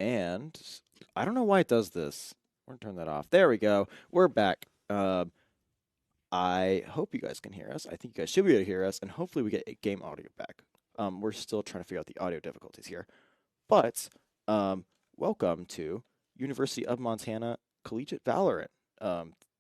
And I don't know why it does this. We're gonna turn that off. There we go. We're back. I hope you guys can hear us. I think you guys should be able to hear us, and hopefully we get game audio back. We're still trying to figure out the audio difficulties here. But welcome to University of Montana Collegiate Valorant.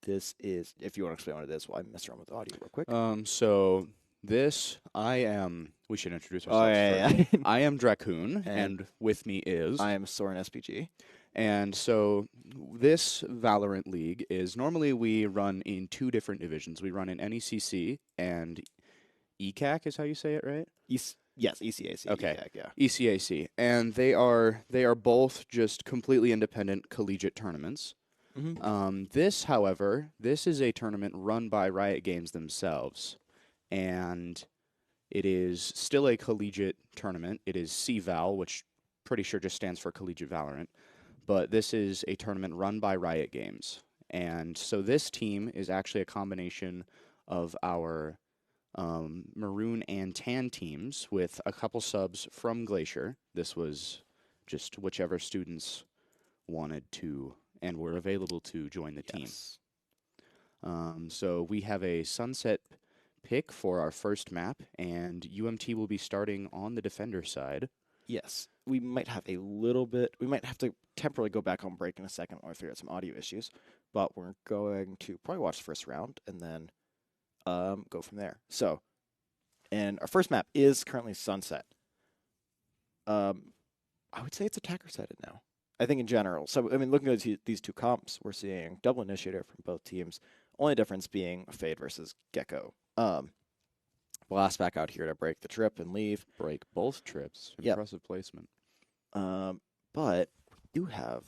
This is, if you want to explain what it is, well, I messed around with the audio real quick. So this, we should introduce Oh, ourselves yeah, first. yeah. I am Dracoon, and with me is, I am Soren SPG. and so this Valorant League is, normally we run in two different divisions. We run in NECC and ECAC is how you say it, right? Yes, ECAC. Okay. ECAC, yeah. ECAC. And they are both just completely independent collegiate tournaments. This, however, this is a tournament run by Riot Games themselves, and it is still a collegiate tournament. It is CVAL, which pretty sure just stands for Collegiate Valorant, but this is a tournament run by Riot Games. And so this team is actually a combination of our Maroon and Tan teams with a couple subs from Glacier. This was just whichever students wanted to and were available to join the team. So we have a sunset pick for our first map, and UMT will be starting on the defender side. Yes, we might have a little bit. We might have to temporarily go back on break in a second while we figure out some audio issues, but we're going to probably watch the first round and then go from there. So, and our first map is currently sunset. I would say it's attacker sided now. I think in general. So, I mean, looking at these two comps, we're seeing double initiator from both teams. Only difference being Fade versus Gecko. Blast back out here to break the trip and leave. Break both trips. Yep. Impressive placement. But we do have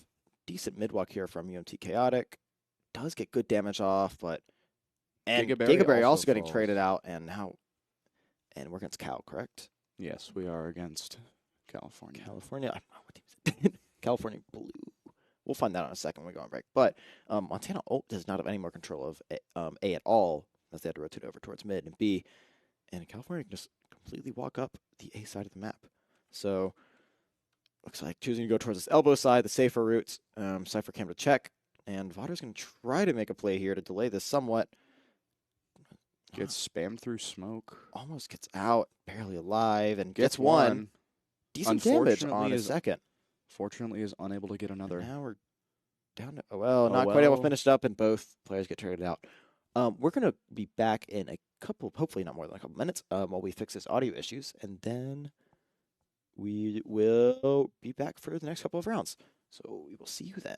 decent midwalk here from UMT Chaotic. Does get good damage off, but and Gigaberry also getting traded out, and we're against Cal, correct? Yes, we are against California. California. I don't know what team is it. California Blue. We'll find that out in a second when we go on break. But Montana Ult does not have any more control of A at all, as they had to rotate over towards mid and B. And California can just completely walk up the A side of the map. So, looks like choosing to go towards this elbow side, the safer route. Cypher came to check, and Vader's going to try to make a play here to delay this somewhat. Gets spammed through smoke. Almost gets out, barely alive, and gets one. Decent damage on a second. Fortunately, is unable to get another. And now we're down to, not quite able to finish it up, and both players get traded out. We're going to be back in a couple, hopefully not more than a couple minutes, while we fix this audio issues, and then we will be back for the next couple of rounds. So we will see you then.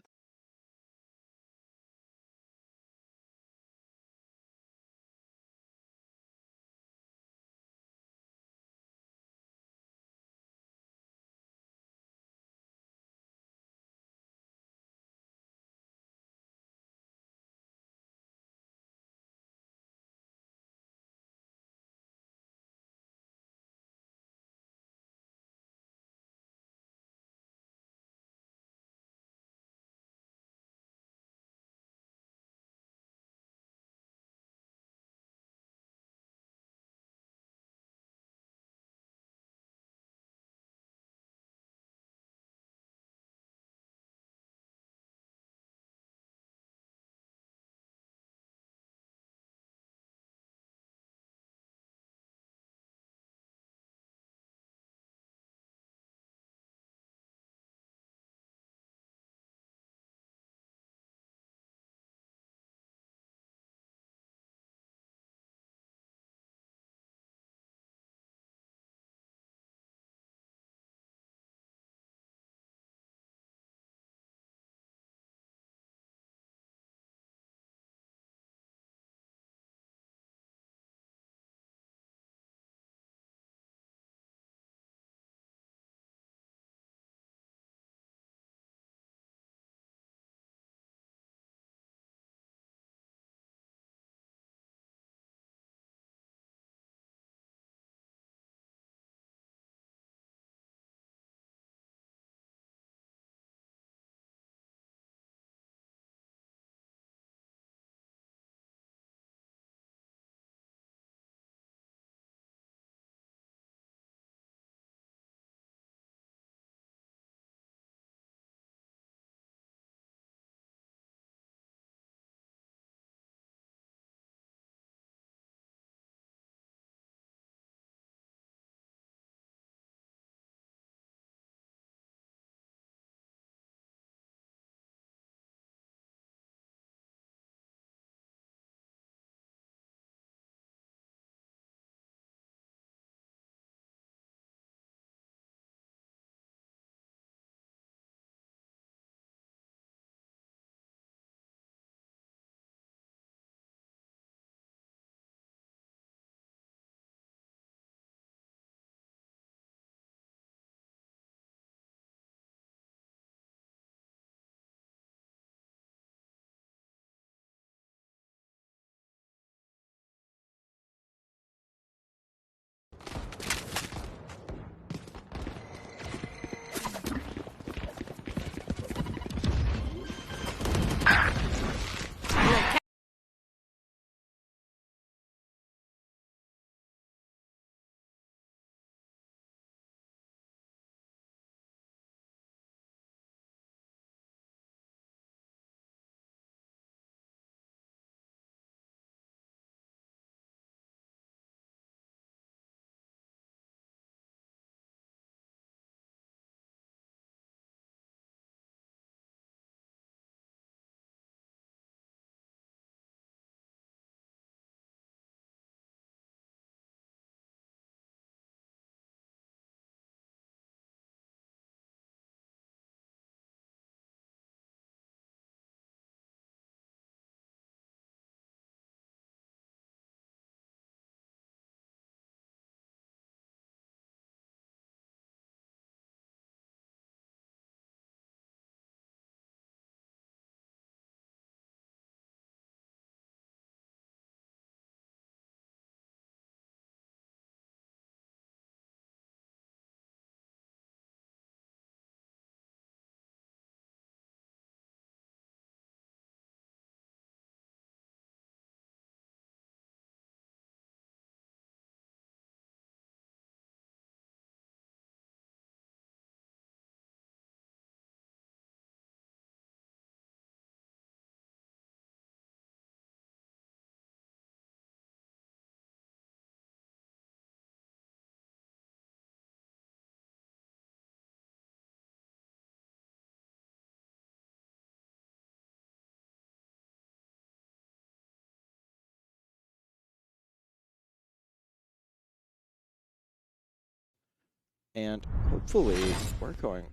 And hopefully we're going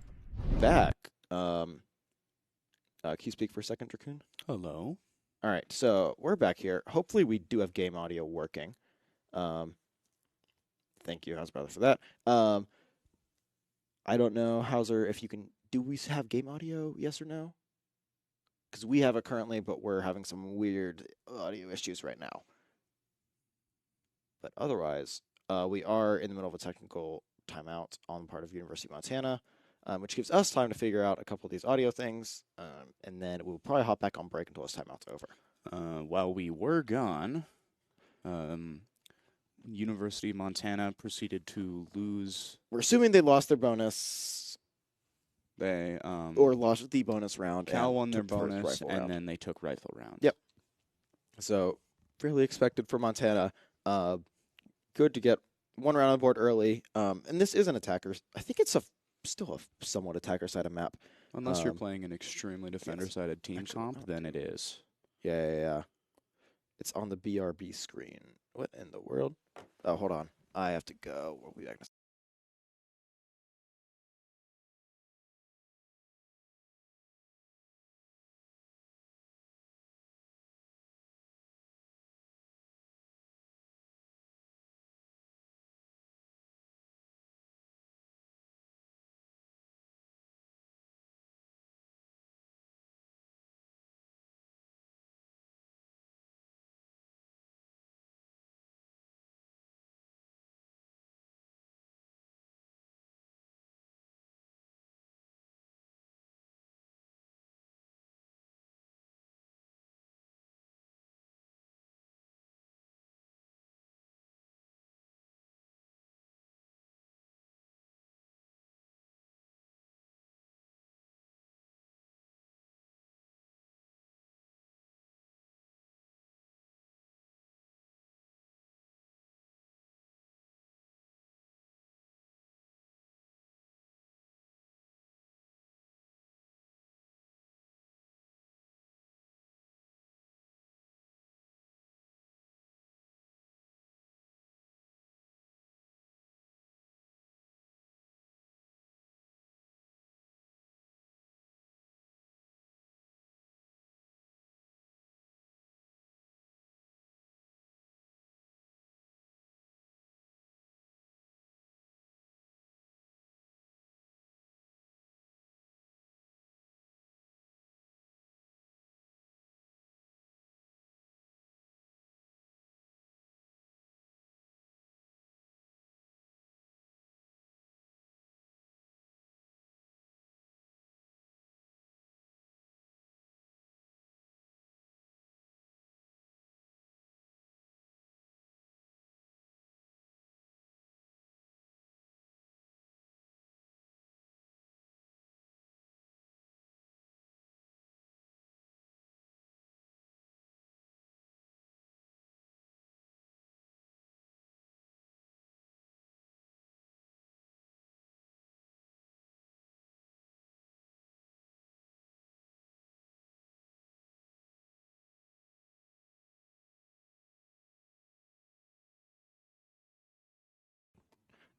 back. Can you speak for a second, Dracoon? Hello. All right, so we're back here. Hopefully we do have game audio working. Um, thank you, House Brother, for that. I don't know, Hauser, if you can. Do we have game audio? Yes or no? Because we have it currently, but we're having some weird audio issues right now. But otherwise, we are in the middle of a technical timeout on the part of University of Montana, which gives us time to figure out a couple of these audio things, and then we'll probably hop back on break until this timeout's over. While we were gone, University of Montana proceeded to lose. We're assuming they lost their bonus. They or lost the bonus round. Cal and won their took the first bonus, rifle and round. then they took rifle round. Yep. So fairly expected for Montana. Good to get one round on board early. And this is an attacker. I think it's still a somewhat attacker-sided map. Unless you're playing an extremely defender-sided team comp, then it is. Yeah. It's on the BRB screen. What in the world? Oh, hold on. I have to go. We'll be back in a second.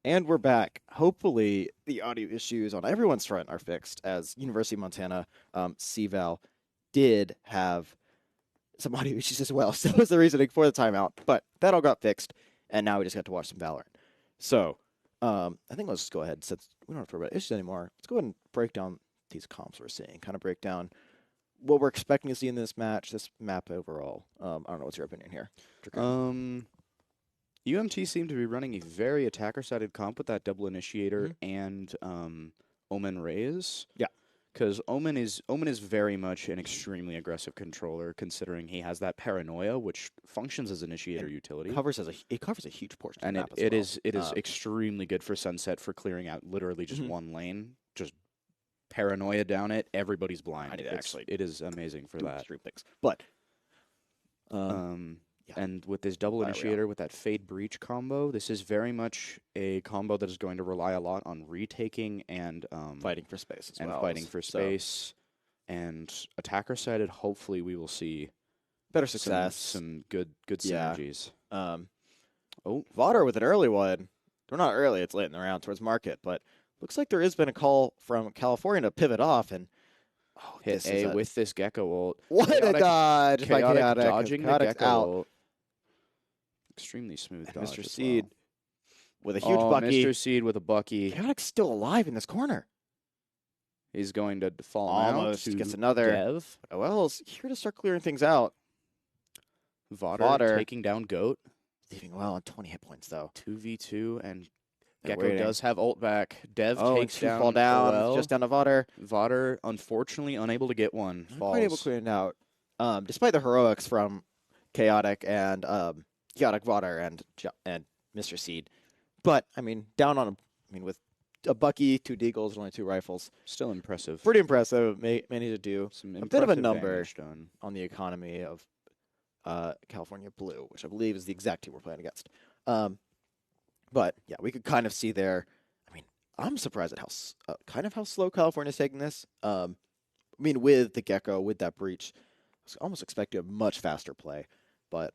And we're back. Hopefully, the audio issues on everyone's front are fixed, as University of Montana CVAL did have some audio issues as well. So that was the reasoning for the timeout. But that all got fixed, and now we just got to watch some Valorant. So I think let's just go ahead, since we don't have to worry about issues anymore, let's go ahead and break down these comps we're seeing, kind of break down what we're expecting to see in this match, this map overall. I don't know, what's your opinion here? UMT seemed to be running a very attacker-sided comp with that double initiator and Omen Reyes. Yeah. Because Omen is very much an extremely aggressive controller, considering he has that paranoia, which functions as initiator utility. It covers a huge portion of And the map it as well. is extremely good for Sunset for clearing out literally just one lane. Just paranoia down it, everybody's blind. I need to actually it is amazing for that. Stream things. But and with this double initiator, with that Fade Breach combo, this is very much a combo that is going to rely a lot on retaking and fighting for space as well. And fighting for space. And attacker-sided, hopefully we will see better success. Some good synergies. Vaughter with an early one. They're not early. It's late in the round towards market, but looks like there has been a call from California to pivot off, and Hit this A is with this Gecko ult. what a dodge by Chaotic Chaotic. dodging the Chaotic's Gecko out. ult. Extremely smooth dodge Mr. as Seed well. with a huge bucky. Mr. Seed with a bucky. Chaotic's still alive in this corner. He's going to fall Almost now to gets another. Dev. OL's here to start clearing things out. Vaughter taking down Goat. Leaving well on 20 hit points, though. 2v2, and They're Gecko waiting. does have ult back. Dev takes two down fall down, OL. just down to Vaughter. Vaughter, unfortunately, unable to get one. Not Falls. quite able to clear it out. Despite the heroics from Chaotic and Chaotic Vaughter and Mr. Seed. But, I mean, with a bucky, 2 deagles, and only 2 rifles. Still impressive. Pretty impressive. Many to do. Some A bit of a impressive number damage done. on the economy of California Blue, which I believe is the exact team we're playing against. But yeah, we could kind of see there. I mean, I'm surprised at how slow California's taking this. I mean, with the Gecko, with that breach, I was almost expecting a much faster play. But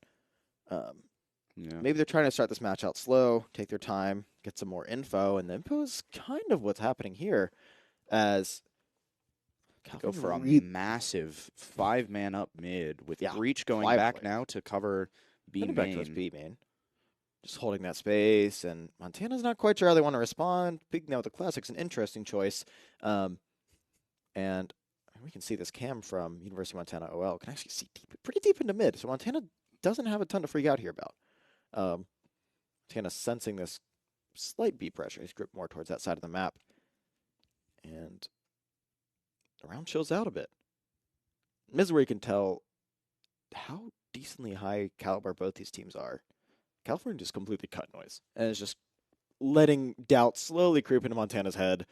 maybe they're trying to start this match out slow, take their time, get some more info, and the info is kind of what's happening here, as Go for a massive 5-man up mid with breach going back players. now to cover B back towards B main. Just holding that space, and Montana's not quite sure how they want to respond. Big now with the Classic's an interesting choice. And we can see this cam from University of Montana OL can actually see pretty deep into mid. So Montana doesn't have a ton to freak out here about. Montana sensing this slight B pressure. He's gripped more towards that side of the map. And the round chills out a bit. This is where you can tell how decently high caliber both these teams are. California just completely cut noise, and is just letting doubt slowly creep into Montana's head,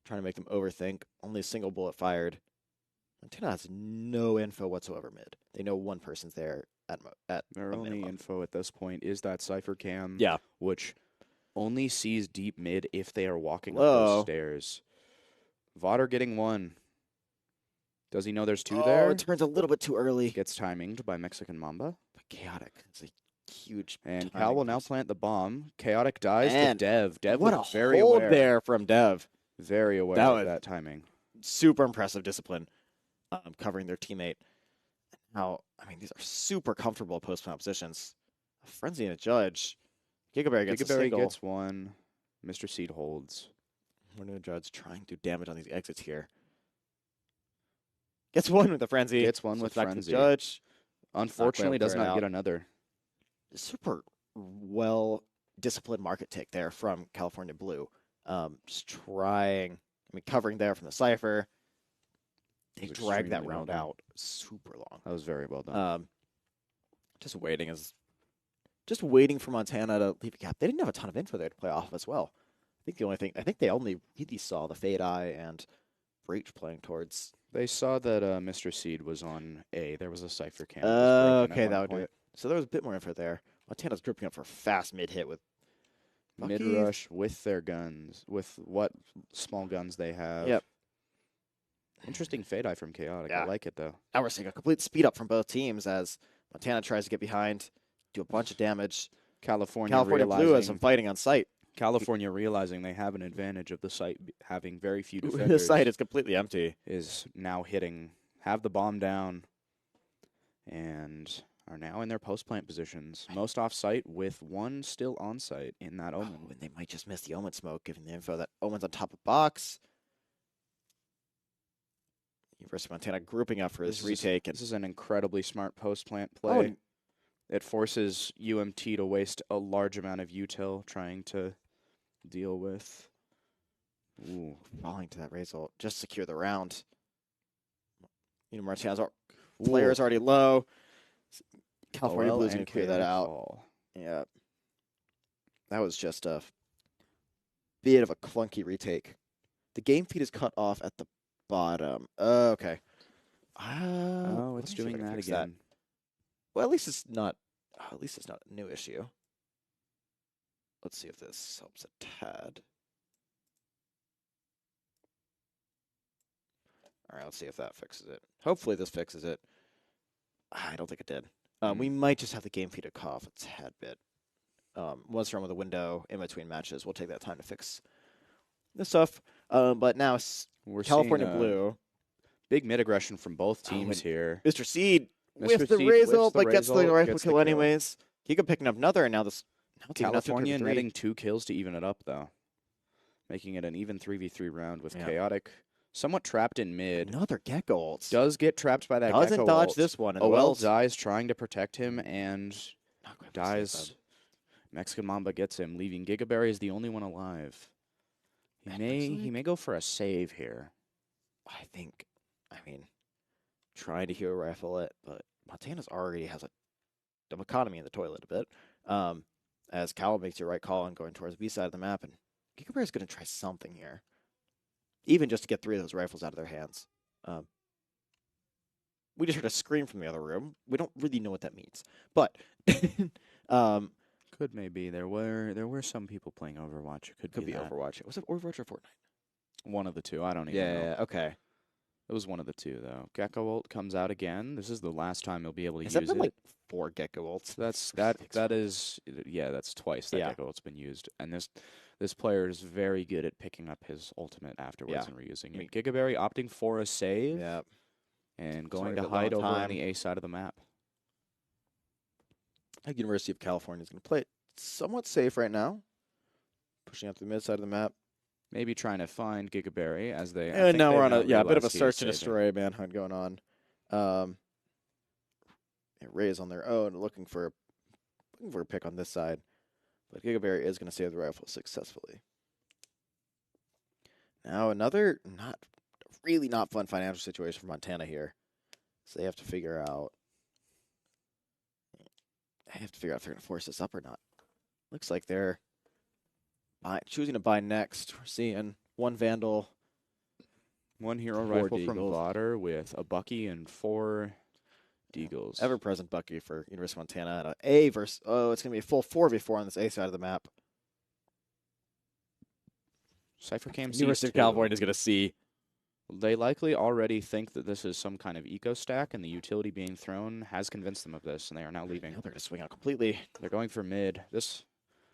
trying to make them overthink. Only a single bullet fired. Montana has no info whatsoever mid. They know one person's there at Their only minimum. info at this point is that Cypher cam, Yeah. which only sees deep mid if they are walking up Whoa. those stairs. Vaughter getting one. Does he know there's 2 Oh, there? it turns a little bit too early. Gets timinged by Mexican Mamba. But Chaotic. It's a huge. And Cal will now plant the bomb. Chaotic dies to And Dev. Dev what was a very hold aware. there from Dev. Very aware That of was- that timing. Super impressive discipline, covering their teammate. Now, I mean, these are super comfortable post-plant positions. A frenzy and a judge. Gigaberry gets a Gigaberry single. gets one. Mr. Seed holds. One of the judge trying to do damage on these exits here. Gets one with the frenzy. Gets one So with back to the frenzy. Unfortunately, Unfortunately, does clear it not out. get another. Super well disciplined market take there from California Blue. Just trying. I mean, covering there from the Cypher. They was drag that extremely round well done. out super long. That was very well done. Just waiting for Montana to leave a gap. They didn't have a ton of info there to play off as well. I think they only really saw the Fade Eye and Breach playing towards. They saw that Mr. Seed was on A. There was a Cypher cam. Okay, that would do it. So there was a bit more info there. Montana's dripping up for a fast mid hit with Mid Bucky's. rush with their guns, with what small guns they have. Yep. Interesting fade eye from Chaotic. Yeah. I like it though. Now we're seeing a complete speed up from both teams as Montana tries to get behind, do a bunch of damage. California Blue has realizing some fighting on site. California realizing they have an advantage of the site having very few The defenders. site is completely empty. Is now have the bomb down, and are now in their post-plant positions. Most off-site with one still on-site in that Omen. Oh, and they might just miss the Omen smoke, given the info that Omen's on top of box. University of Montana grouping up for this retake. This is an incredibly smart post-plant Oh, play. and- It forces UMT to waste a large amount of util trying to deal with. Ooh. falling to that result. Just secure the round. Montana's player's already low. California OL Blues and going to clear that Chaotic out. fall. Yeah. That was just a bit of a clunky retake. The game feed is cut off at the bottom. Okay. Oh, it's doing that again. Well, at least it's not. At least it's not a new issue. Let's see if this helps a tad. All right, let's see if that fixes it. Hopefully, this fixes it. I don't think it did. We might just have the game feed to cut off a tad bit. once we're on with a window in between matches, we'll take that time to fix this stuff. But now We're California seeing Blue, big mid aggression from both teams and here. Mr. Seed Mr. with the Seed raise whips ult, the but gets the raise ult, rifle gets the kill kill. anyways. Giga picking up another, and now this California netting 2 kills to even it up, though, making it an even 3v3 round with Chaotic somewhat trapped in mid. Another Gecko ult. Does get trapped by that Gecko Doesn't dodge ult. this one. And OL dies trying to protect him and not quite dies. Mexican Mamba gets him, leaving Gigaberry as the only one alive. He may go for a save here. I mean, trying to hero rifle it, but Montana's already has a economy in the toilet a bit. As Cal makes your right call and going towards the B side of the map, and Gigabear is going to try something here, even just to get 3 of those rifles out of their hands. We just heard a scream from the other room. We don't really know what that means, but could maybe there were some people playing Overwatch. It could be that. Overwatch. Was it Overwatch or Fortnite? One of the two. I don't even know. Yeah. Okay. It was one of the two, though. Gecko ult comes out again. This is the last time you'll be able to use Has that been it. like 4 Gecko ults? That's twice that Gecko ult's been used. And this player is very good at picking up his ultimate afterwards and reusing it. Gigaberry opting for a save. Yeah. And going to hide over on the A side of the map. I think University of California is going to play it somewhat safe right now. Pushing up the mid side of the map. Maybe trying to find Gigaberry as they. And now we're on a bit of a search and destroy manhunt going on. Ray's on their own, looking for a pick on this side, but Gigaberry is going to save the rifle successfully. Now another really not fun financial situation for Montana here, so they have to figure out. If they're going to force this up or not. Looks like they're choosing to buy next. We're seeing 1 Vandal. 1 hero rifle from Vodder with a Bucky and 4 Deagles. Ever-present Bucky for University of Montana. And A versus, it's going to be a full 4v4 on this A side of the map. Cypher Cam University of California is going to see. They likely already think that this is some kind of eco stack, and the utility being thrown has convinced them of this, and they are now leaving. Now they're going to swing out completely. They're going for mid. This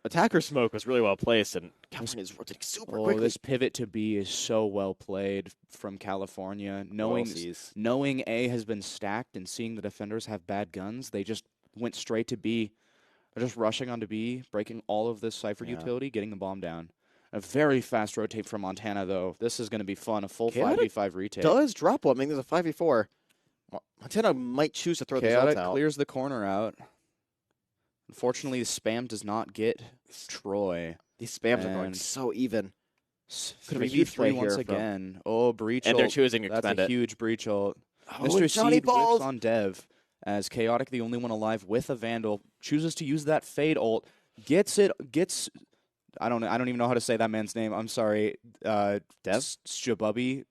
attacker smoke was really well placed, and California is rotating super quickly. This pivot to B is so well played from California. Knowing A has been stacked and seeing the defenders have bad guns, they just went straight to B. They're just rushing onto B, breaking all of this Cypher utility, getting the bomb down. A very fast rotate from Montana, though. This is going to be fun. A full 5v5 retake. Does drop one. I mean, there's a 5v4. Montana might choose to throw the ult out. Clears the corner out. Unfortunately, the spam does not get Troy. These spams are going so even. Could have a huge play once again. Breach and they're choosing to That's expend a huge breach ult. Oh, Mr. Johnny Seed Balls whips on Dev as Chaotic, the only one alive with a Vandal, chooses to use that Fade ult. Gets. I don't even know how to say that man's name. I'm sorry. Dev Shabubi,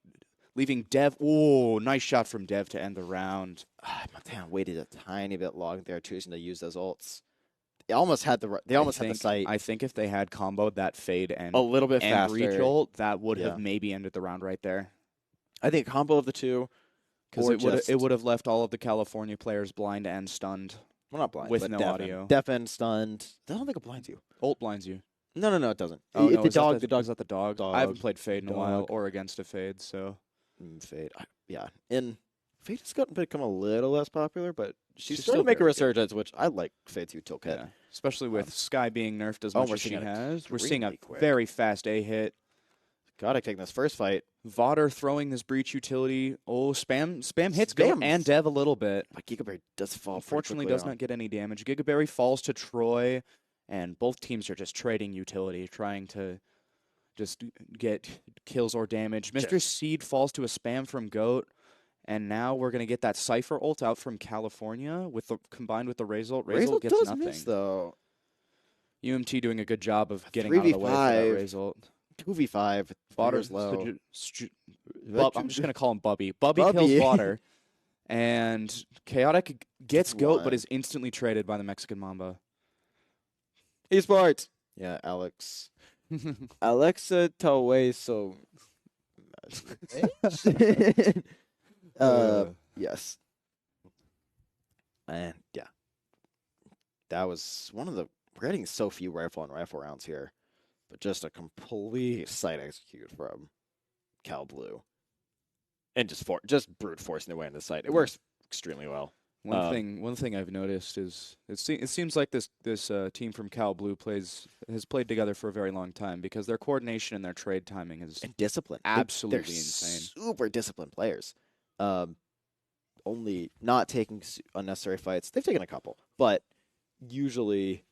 leaving Dev. Oh, nice shot from Dev to end the round. Montana waited a tiny bit long there, choosing to use those ults. They almost had the sight. I think if they had comboed that Fade and a little bit faster, breach ult, that would have maybe ended the round right there. I think combo of the two, because it would have left all of the California players blind and stunned. Well, not blind, with no audio. Deafened, stunned. I don't think it blinds you. Ult blinds you. No, it doesn't. Oh, no, the dog. Is that the dog? I haven't played Fade in a while, or against a Fade, so. Fade, And Fade has become a little less popular, but she's still starting to make a very resurgence, which I like Fade's util kit. Yeah. Especially with Sky being nerfed as much as she has. We're seeing a quick. very fast A hit. Gotta take this first fight. Vodder throwing this breach utility. Spam hits Goat and Dev a little bit. But Gigaberry does fall. Unfortunately, does not get any damage. Gigaberry falls to Troy. And both teams are just trading utility, trying to just get kills or damage. Mr. Seed falls to a spam from Goat, and now we're going to get that Cypher ult out from California combined with the Raze ult. Raze ult gets nothing. Miss, though. UMT doing a good job of getting out of the way for that Raze ult. 2v5. Vodder's low. I'm just going to call him Bubby. Bubby kills Vodder, and Chaotic gets Goat, but is instantly traded by the Mexican Mamba. Esports. Yeah, Alex. Alexa Toweso. Yes. And yeah. That was one of the we're getting so few rifle on rifle rounds here, but just a complete sight execute from Cal Blue, and just brute forcing their way into the sight. It works extremely well. One thing I've noticed is it seems like this team from Cal Blue has played together for a very long time, because their coordination and their trade timing is And discipline. absolutely They're insane. super disciplined players. Only not taking unnecessary fights. They've taken a couple, but usually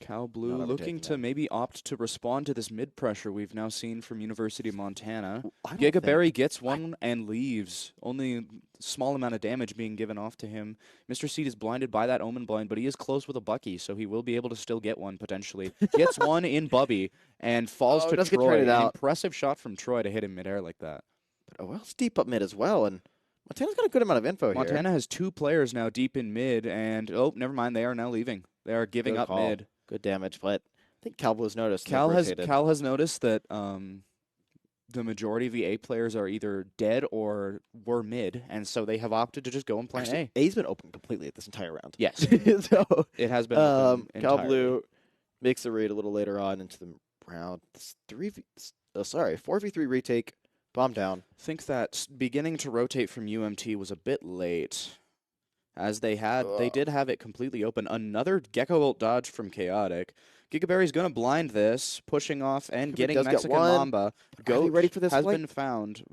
Cal Blue Not looking overtaking to them. maybe opt to respond to this mid pressure we've now seen from University of Montana. I don't Gigaberry think- gets one and leaves. Only a small amount of damage being given off to him. Mr. Seed is blinded by that Omen Blind, but he is close with a Bucky, so he will be able to still get one potentially. Gets one in Bubby and falls Oh, to does get Troy. traded An out. impressive shot from Troy to hit him midair like that. But OL's deep up mid as well, and Montana's got a good amount of info here. Montana has 2 players now deep in mid, and oh, never mind, they are now leaving. They are giving Good up call. mid. Good damage, but I think Cal Blue's noticed. and they've Cal has rotated. noticed that the majority of the A players are either dead or were mid, and so they have opted to just go and play Actually, A. A's been open completely this entire round. Yes, So it has been open Cal entirely. Blue makes the raid a little later on into the round. 4v3 retake, bomb down. I think that beginning to rotate from UMT was a bit late, as they did have it completely open. Another Gecko Bolt dodge from Chaotic. Gigaberry's going to blind this, pushing off and Gigaberry getting does get Mexican one. Mamba. Are they Goat ready for this has flight? been found.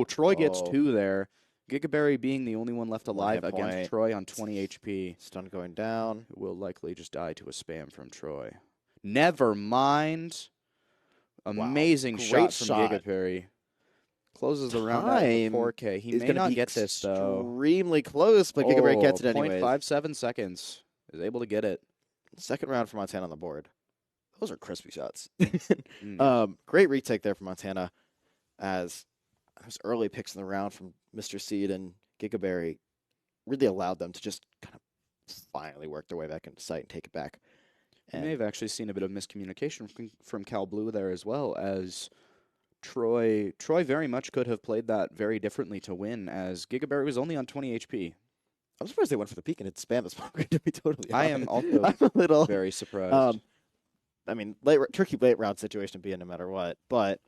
Troy gets Oh. 2 there. Gigaberry being the only one left One alive hit against point. Troy on 20 HP. Stun going down. Who will likely just die to a spam from Troy. Never mind. Amazing Great shot from shot. Gigaberry. Closes the round out Time at 4K. He is may going to not be get this, though. extremely close, but Gigaberry gets it anyways. 0.57 seconds. Is able to get it. Second round for Montana on the board. Those are crispy shots. Mm. Great retake there for Montana, as those early picks in the round from Mr. Seed and Gigaberry really allowed them to just kind of finally work their way back into sight and take it back. You may have actually seen a bit of miscommunication from Cal Blue there as well, as Troy very much could have played that very differently to win, as Gigaberry was only on 20 HP. I'm surprised they went for the peak and didn't spam the smoke, to be totally I honest. am also I'm a little very surprised. I mean, tricky late round situation to be in no matter what, but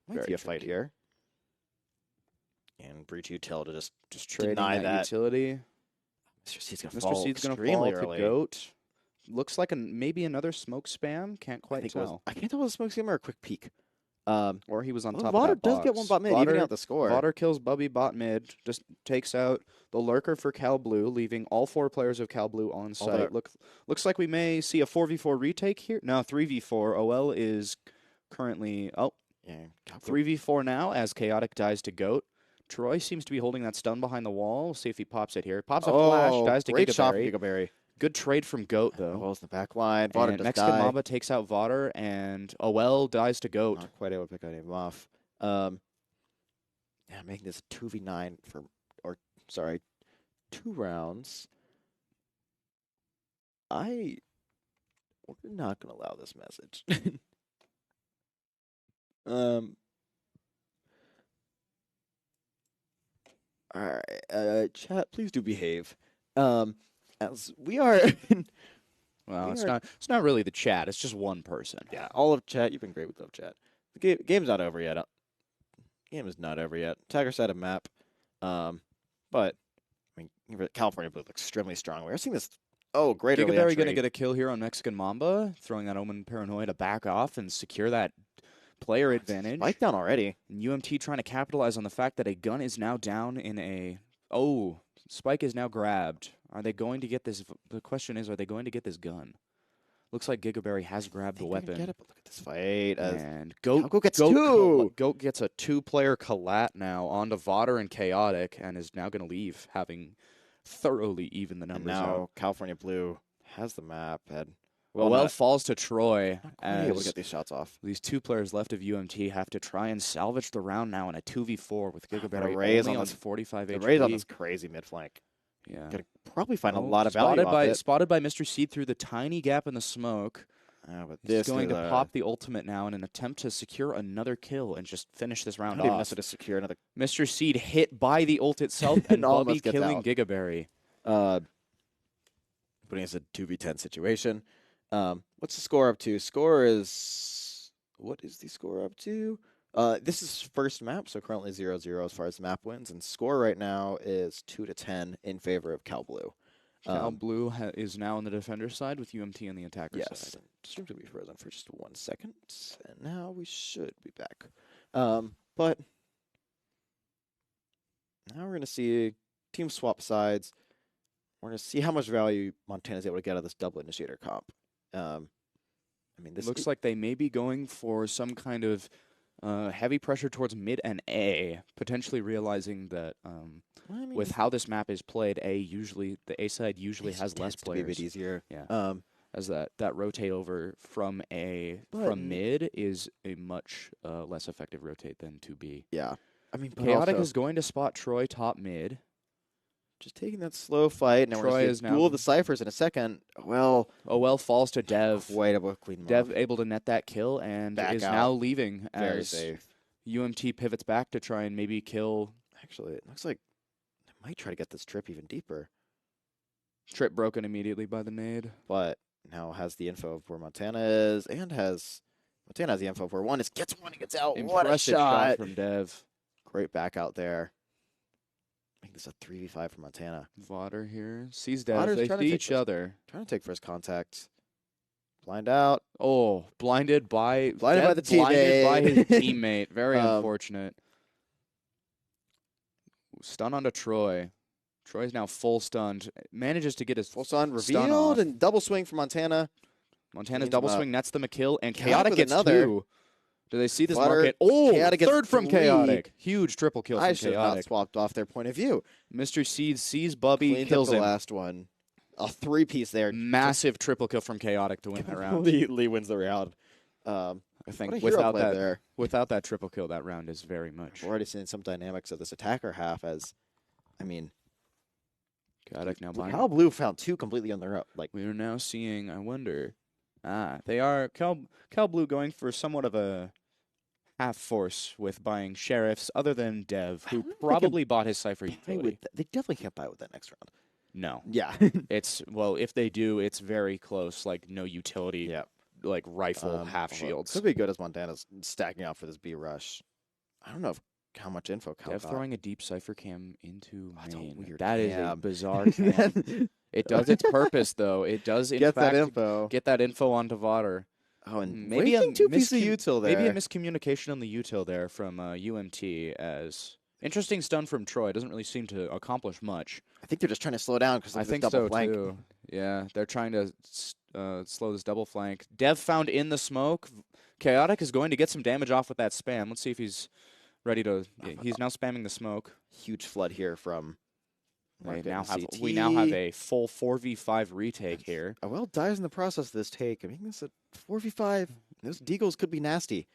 might Very see a fight tricky. here. And breach util to just Trading deny that utility. Mr. Seed's gonna Mr. fall Seed's going to extremely fall to early. Goat. Looks like maybe another smoke spam. Can't I quite think it was, tell. I can't tell if it was a smoke scream or a quick peek. Or he was on Well, top Vaughter of that does box. get one bot mid, evening out the score. Vaughter kills Bubby bot mid, just takes out the lurker for Cal Blue, leaving all 4 players of Cal Blue on site. Looks like we may see a 4v4 retake here. No, 3v4. OL is currently 3v4 now, as Chaotic dies to Goat. Troy seems to be holding that stun behind the wall. We'll see if he pops it here. Pops a flash, dies to great shot from Gigaberry. Gigaberry. Good trade from Goat, though. OL's in the back line. Vaughter And does Mexican die. Mamba takes out Vaughter, and OL dies to Goat. Not quite able to pick any of them off. Making this 2v9 2 rounds. We're not going to allow this message. All right, chat, please do behave. As we are, Well, We it's are- not really the chat. It's just one person. yeah, all of chat. You've been great with love chat. The game's not over yet. Game is not over yet. Tiger side of map, but I mean, California Blue looks extremely strong. We're seeing this. Oh, great early Gigaberry entry. going to get a kill here on Mexican Mamba, throwing that Omen Paranoia to back off and secure that player advantage. Spike down already. And UMT trying to capitalize on the fact that a gun is now down in a... Oh, Spike is now grabbed. Are they going to get this... The question is, are they going to get this gun? Looks like Gigaberry has grabbed the Think they're gonna weapon. Get it, but look at this fight. And Goat Goat gets 2. Goat gets a 2-player collat now onto Vaughter and Chaotic, and is now going to leave, having thoroughly evened the And numbers now out. California Blue has the map. And Well, falls to Troy, not quite able to as get these shots off. these 2 players left of UMT have to try and salvage the round now in a 2v4 with Gigaberry raise only on on this- 45 The HP. raid on this crazy mid flank. Yeah. Gonna probably find a Oh, lot of value off it. Spotted by Mr. Seed through the tiny gap in the smoke. But He's this going is, to pop the ultimate now in an attempt to secure another kill and just finish this I round don't even know off. how to secure another. Mr. Seed hit by the ult itself and And Bubby almost gets killing out. Gigaberry. Putting us in a 2v10 situation. What's the score up to? Score is what is the score up to? This is first map, so currently 0-0 as far as map wins, and score right now is 2-10 in favor of Cal Blue. Cal Blue is now on the defender side with UMT on the attacker Yes. side. Stream to be frozen for just 1 second, and now we should be back. But now we're gonna see team swap sides. We're gonna see how much value Montana's able to get out of this double initiator comp. I mean, this Looks like they may be going for some kind of heavy pressure towards mid and A, potentially realizing that I mean, with how this map is played, the A side usually has less to be a players. bit easier. Yeah. As that rotate over from mid is a much less effective rotate than to B. Yeah. I mean, but Chaotic also, is going to spot Troy top mid. just taking that slow fight. Now Troy we're is going now- to duel the ciphers in a second. Well, OL falls to Dev. quite a clean Dev move. able to net that kill and Back is out. now leaving Very as safe. UMT pivots back to try and maybe kill. Actually, it looks like they might try to get this trip even deeper, Trip broken immediately by the nade. but now has the info of where Montana is, and Montana has the info of where one is. Gets one, and gets out. What a Impressive shot! from Dev. Great back out there. Make this a 3v5 for Montana. Vaughter here sees Dev. Vaughter's They trying to see take each this. other. Trying to take first contact. Blind out. Oh, blinded by Blinded by Dev the blinded by his teammate. teammate. Very Um, unfortunate. Stun onto Troy. Troy's now full stunned. Manages to get his Full stun Stun revealed off. and double swing for Montana. Montana's Cleans double him up. swing nets the McKill, and Chaotic Chaotic with gets another. 2. Do they see this Flutter. market? Oh, Chaotic gets third from 3. Chaotic. Huge triple kill I from should have not Chaotic. swapped off their point of view. Mr. Seed sees Bubby, Cleans kills up the him. last one. A 3-piece there. Massive triple kill from Chaotic to win that round. Completely wins the round. I think What a hero without play that, there. without that triple kill, that round is very much. We're already seeing some dynamics of this attacker half as, I mean, Chaotic now buying. Cal Blue found 2 completely on their own. Like, We are now seeing, I wonder. They are Cal Blue going for somewhat of a half force with buying sheriffs, other than Dev, I who don't know if they probably bought his Cypher they utility. definitely can't buy with that next round. No, Yeah. it's if they do, it's very close. Like no utility, yeah. like rifle half Although shields. Could be good as Montana's stacking out for this B rush. I don't know how much info Cal Dev got. throwing a deep cipher cam into That's a main. weird That is a cam. bizarre cam. It does its purpose though. It does in Get fact that info. get that info onto Vaughter. Oh, and Maybe wasting a 2 pieces of util there. Maybe a miscommunication on the util there from UMT. As interesting stun from Troy doesn't really seem to accomplish much. I think they're just trying to slow down because I of this think double so flank. too. Yeah, they're trying to slow this double flank. Dev found in the smoke. Chaotic is going to get some damage off with that spam. Let's see if he's ready to. Yeah, he's now spamming the smoke. Huge flood here from. We Market now and have CT. we now have a full 4v5 retake here. Well dies in the process of this take. I mean, this is a 4v5. Those deagles could be nasty.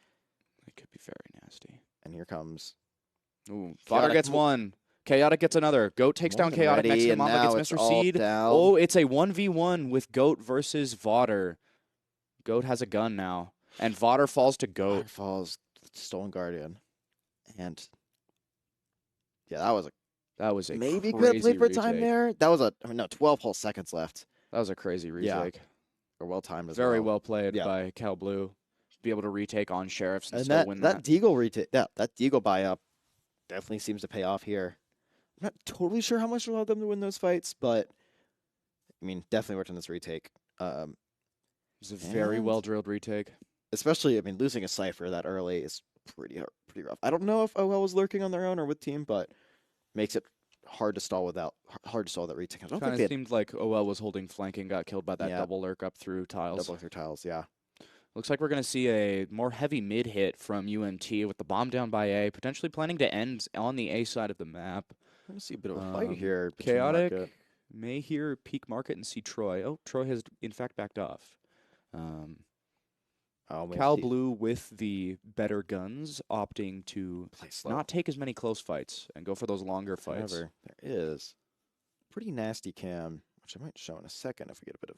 It could be very nasty. And here comes. Ooh, Chaotic Vaughter gets mo- one. Chaotic gets another. Goat takes More down than Chaotic next ready, to and Mamba, now gets it's Mr. all Seed. down. Oh, it's a 1v1 with Goat versus Vaughter. Goat has a gun now. And Vaughter falls to Goat. Guard falls. Stolen Guardian. And. Yeah, that was a. That was a Maybe could crazy have played for time retake. there. That was a. I mean, no, 12 whole seconds left. That was a crazy Yeah. retake. Or well timed as Very well. well played Yeah. by Cal Blue. Be able to retake on Sheriffs and, And still that, win that deagle retake. Yeah, that deagle buy up definitely seems to pay off here. I'm not totally sure how much allowed them to win those fights, but I mean, definitely worked on this retake. It was a very and- well drilled retake. Especially, I mean, losing a cipher that early is pretty rough. I don't know if OL was lurking on their own or with team, but makes it hard to stall that retake. I don't Kind think of they had seemed like OL was holding flanking, got killed by that Yeah. double lurk up through tiles. double through tiles. Yeah, Looks like we're going to see a more heavy mid hit from UMT with the bomb down by A, potentially planning to end on the A side of the map. I'm gonna see a bit of a fight here. between Chaotic Market. may hear peak market and see Troy. Oh, Troy has in fact backed off. We'll Cal see. Blue with the better guns opting to Play slow. not take as many close fights and go for those longer fights. However, there is pretty nasty cam, which I might show in a second if we get a bit of.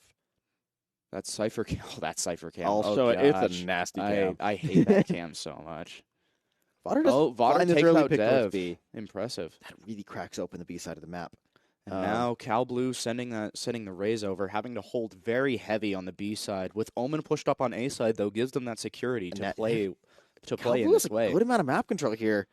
That Cypher cam. Oh, that Cypher cam. I'll oh, show it. It's gosh. a nasty cam. I hate that cam so much. Vaughter does Oh, Vaughter find this takes early out pick towards Dev. B. Impressive. That really cracks open the B side of the map. And now Cal Blue sending the Rays over, having to hold very heavy on the B side. With Omen pushed up on A side, though, gives them that security to play in this way. A good amount of map control here.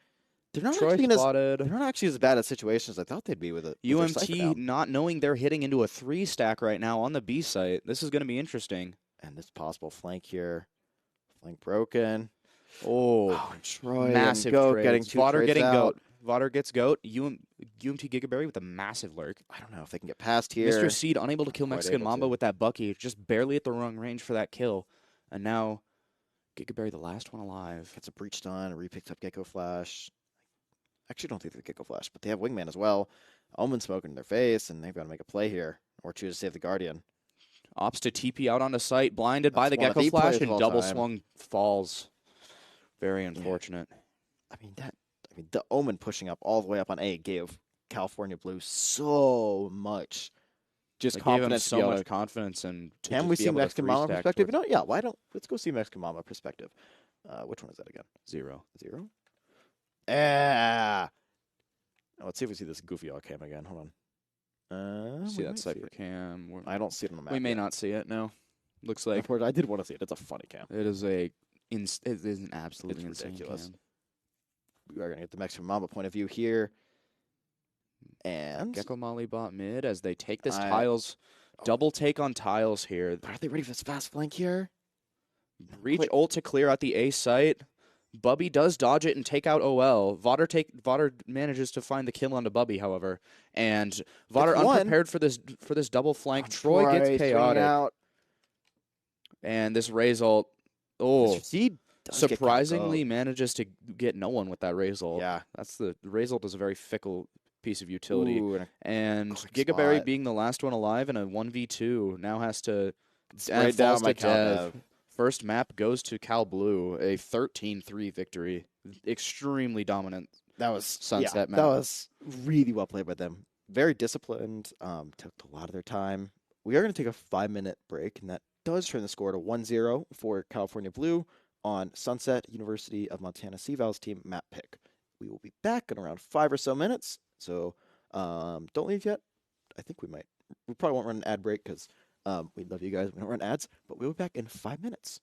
They're not Troy actually spotted. they're not actually as bad at situations as I thought they'd be with it. UMT not knowing they're hitting into a 3 stack right now on the B site. This is going to be interesting. And this possible flank here. Flank broken. Oh Troy massive and Goat trades. getting 2 Vaughter trades getting out. Goat. Vaughter gets Goat. UMT Gigaberry with a massive lurk. I don't know if they can get past here. Mr. Seed unable to kill Quite Mexican able Mamba to. with that Bucky, just barely at the wrong range for that kill. And now Gigaberry, the last one alive. Gets a breach done, re-picks up Gecko Flash. Actually, don't think they're Gecko Flash, but they have Wingman as well. Omen smoking in their face, and they've got to make a play here, or choose to save the Guardian. Opts to TP out onto site, blinded by the That's one of Gecko the Flash, plays of and all double time. swung falls. Very unfortunate. I mean, the Omen pushing up all the way up on A gave California Blue so much. Just It gave him confidence. so much confidence, and to Can just we be see able to Mexican Mama three-stack perspective? towards- Yeah, why don't let's go see Mexican Mama perspective. Which one is that again? 0. 0? Ah. Now, let's see if we see this goofy all cam again. Hold on. See We that might Cypher it. cam? I don't see it on the map. We may yet. not see it. No, looks like I did want to see it. It's a funny cam. it is an absolutely It's insane ridiculous. cam. We are going to get the Mexican Mama point of view here. And Gecko Molly bot mid as they take this I- tiles. Double take on tiles here. are they ready for this fast flank here? Reach Quick. ult to clear out the A site. Bubby does dodge it and take out OL. Vaughter manages to find the kill onto Bubby, however, and Vaughter one. unprepared for this double flank. Troy gets Troy swinging chaotic, out. and this Raze ult. Oh, Mr. Seed does get surprisingly KO'd. manages to get no one with that Raze ult. Yeah. That's the Raze ult is a very fickle piece of utility. Ooh, and And quick Gigaberry spot. being the last one alive in a 1v2 now has to sprayed and down falls by to Cal death. Nev. First map goes to Cal Blue, a 13-3 victory. Extremely dominant. That was Sunset map. That was really well played by them. Very disciplined. Took a lot of their time. We are going to take a 5-minute break, and that does turn the score to 1-0 for California Blue on Sunset University of Montana CVAL's team map pick. We will be back in around 5 or so minutes. So don't leave yet. I think we might. We probably won't run an ad break because we love you guys. We don't run ads, but we'll be back in 5 minutes.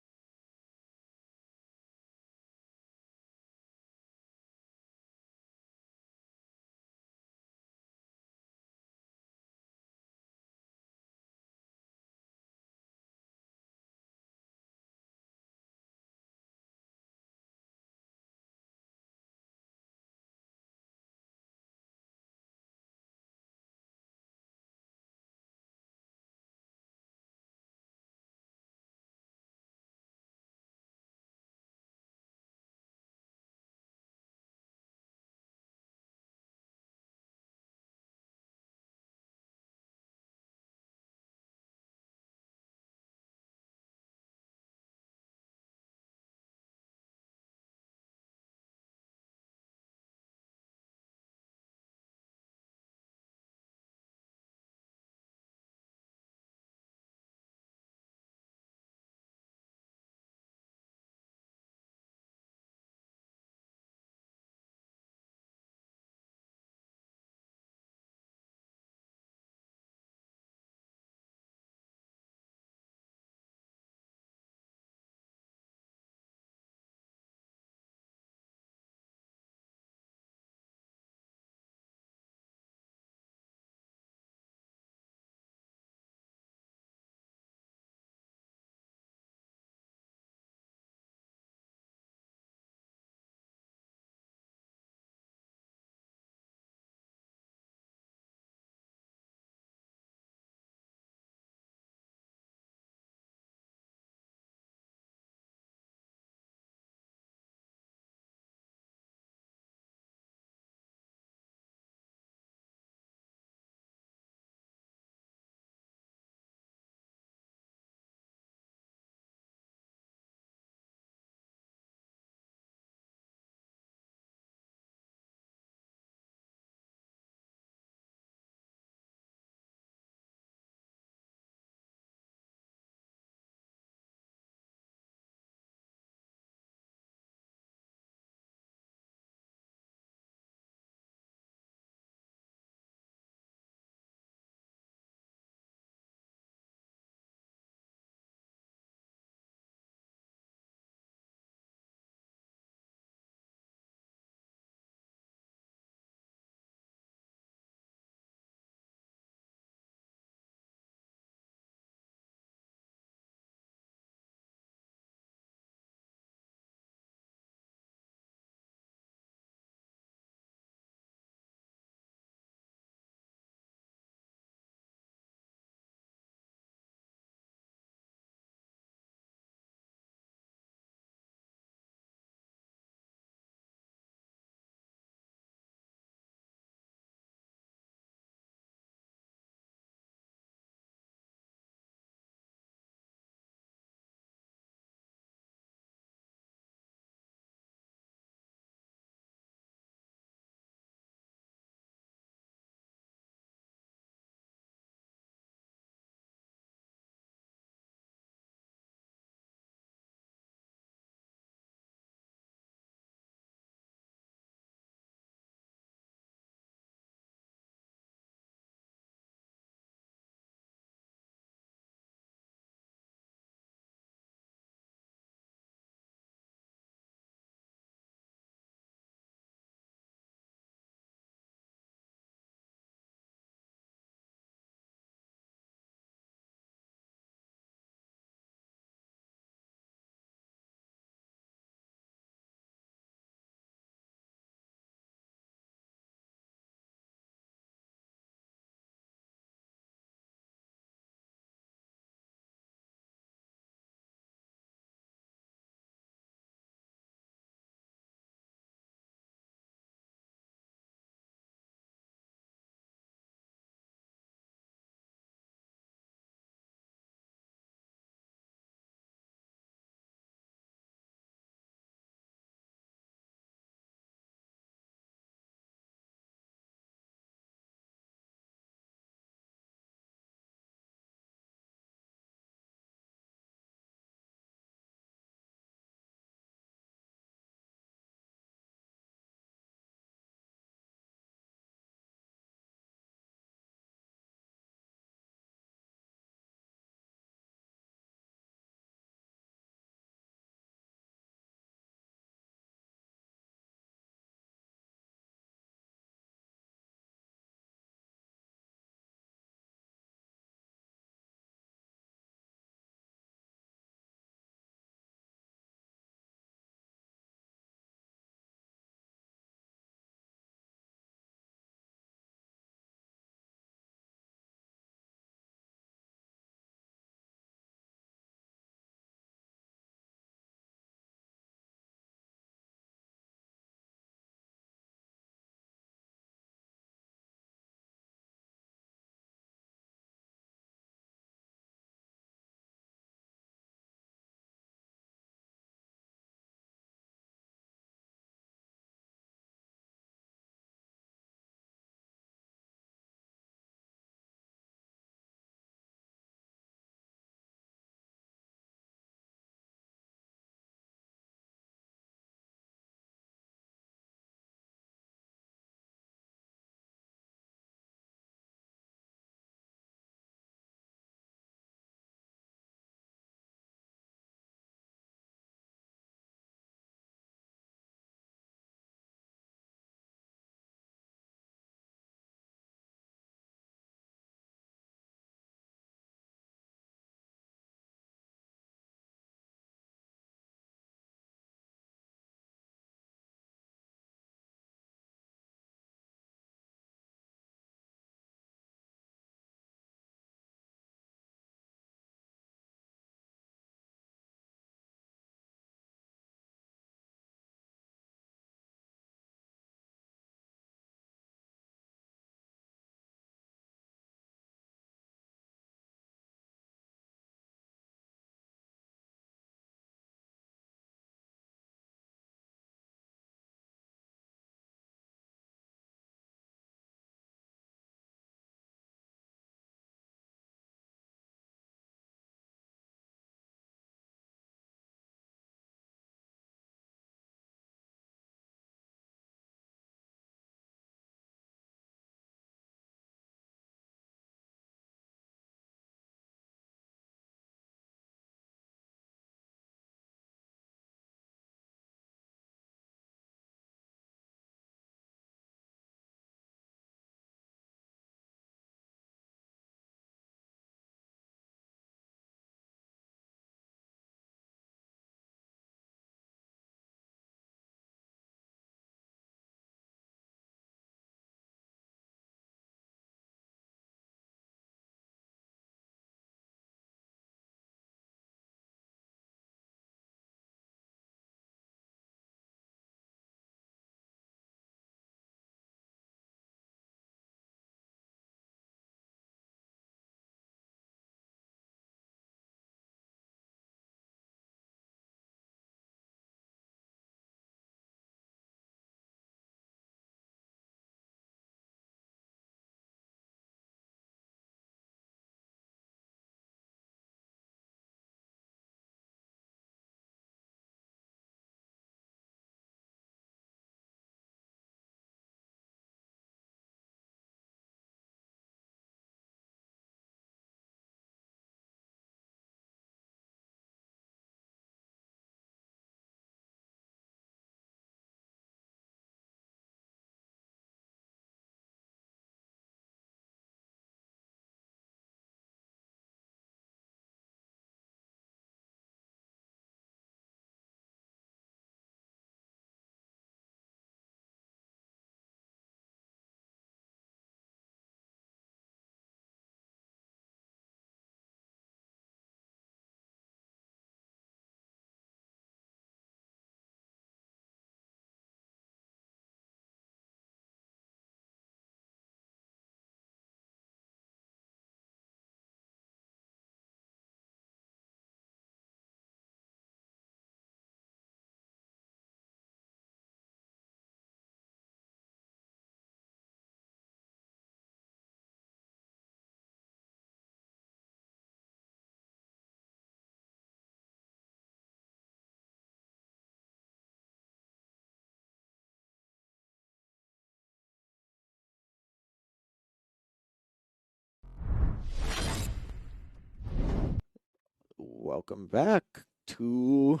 welcome back to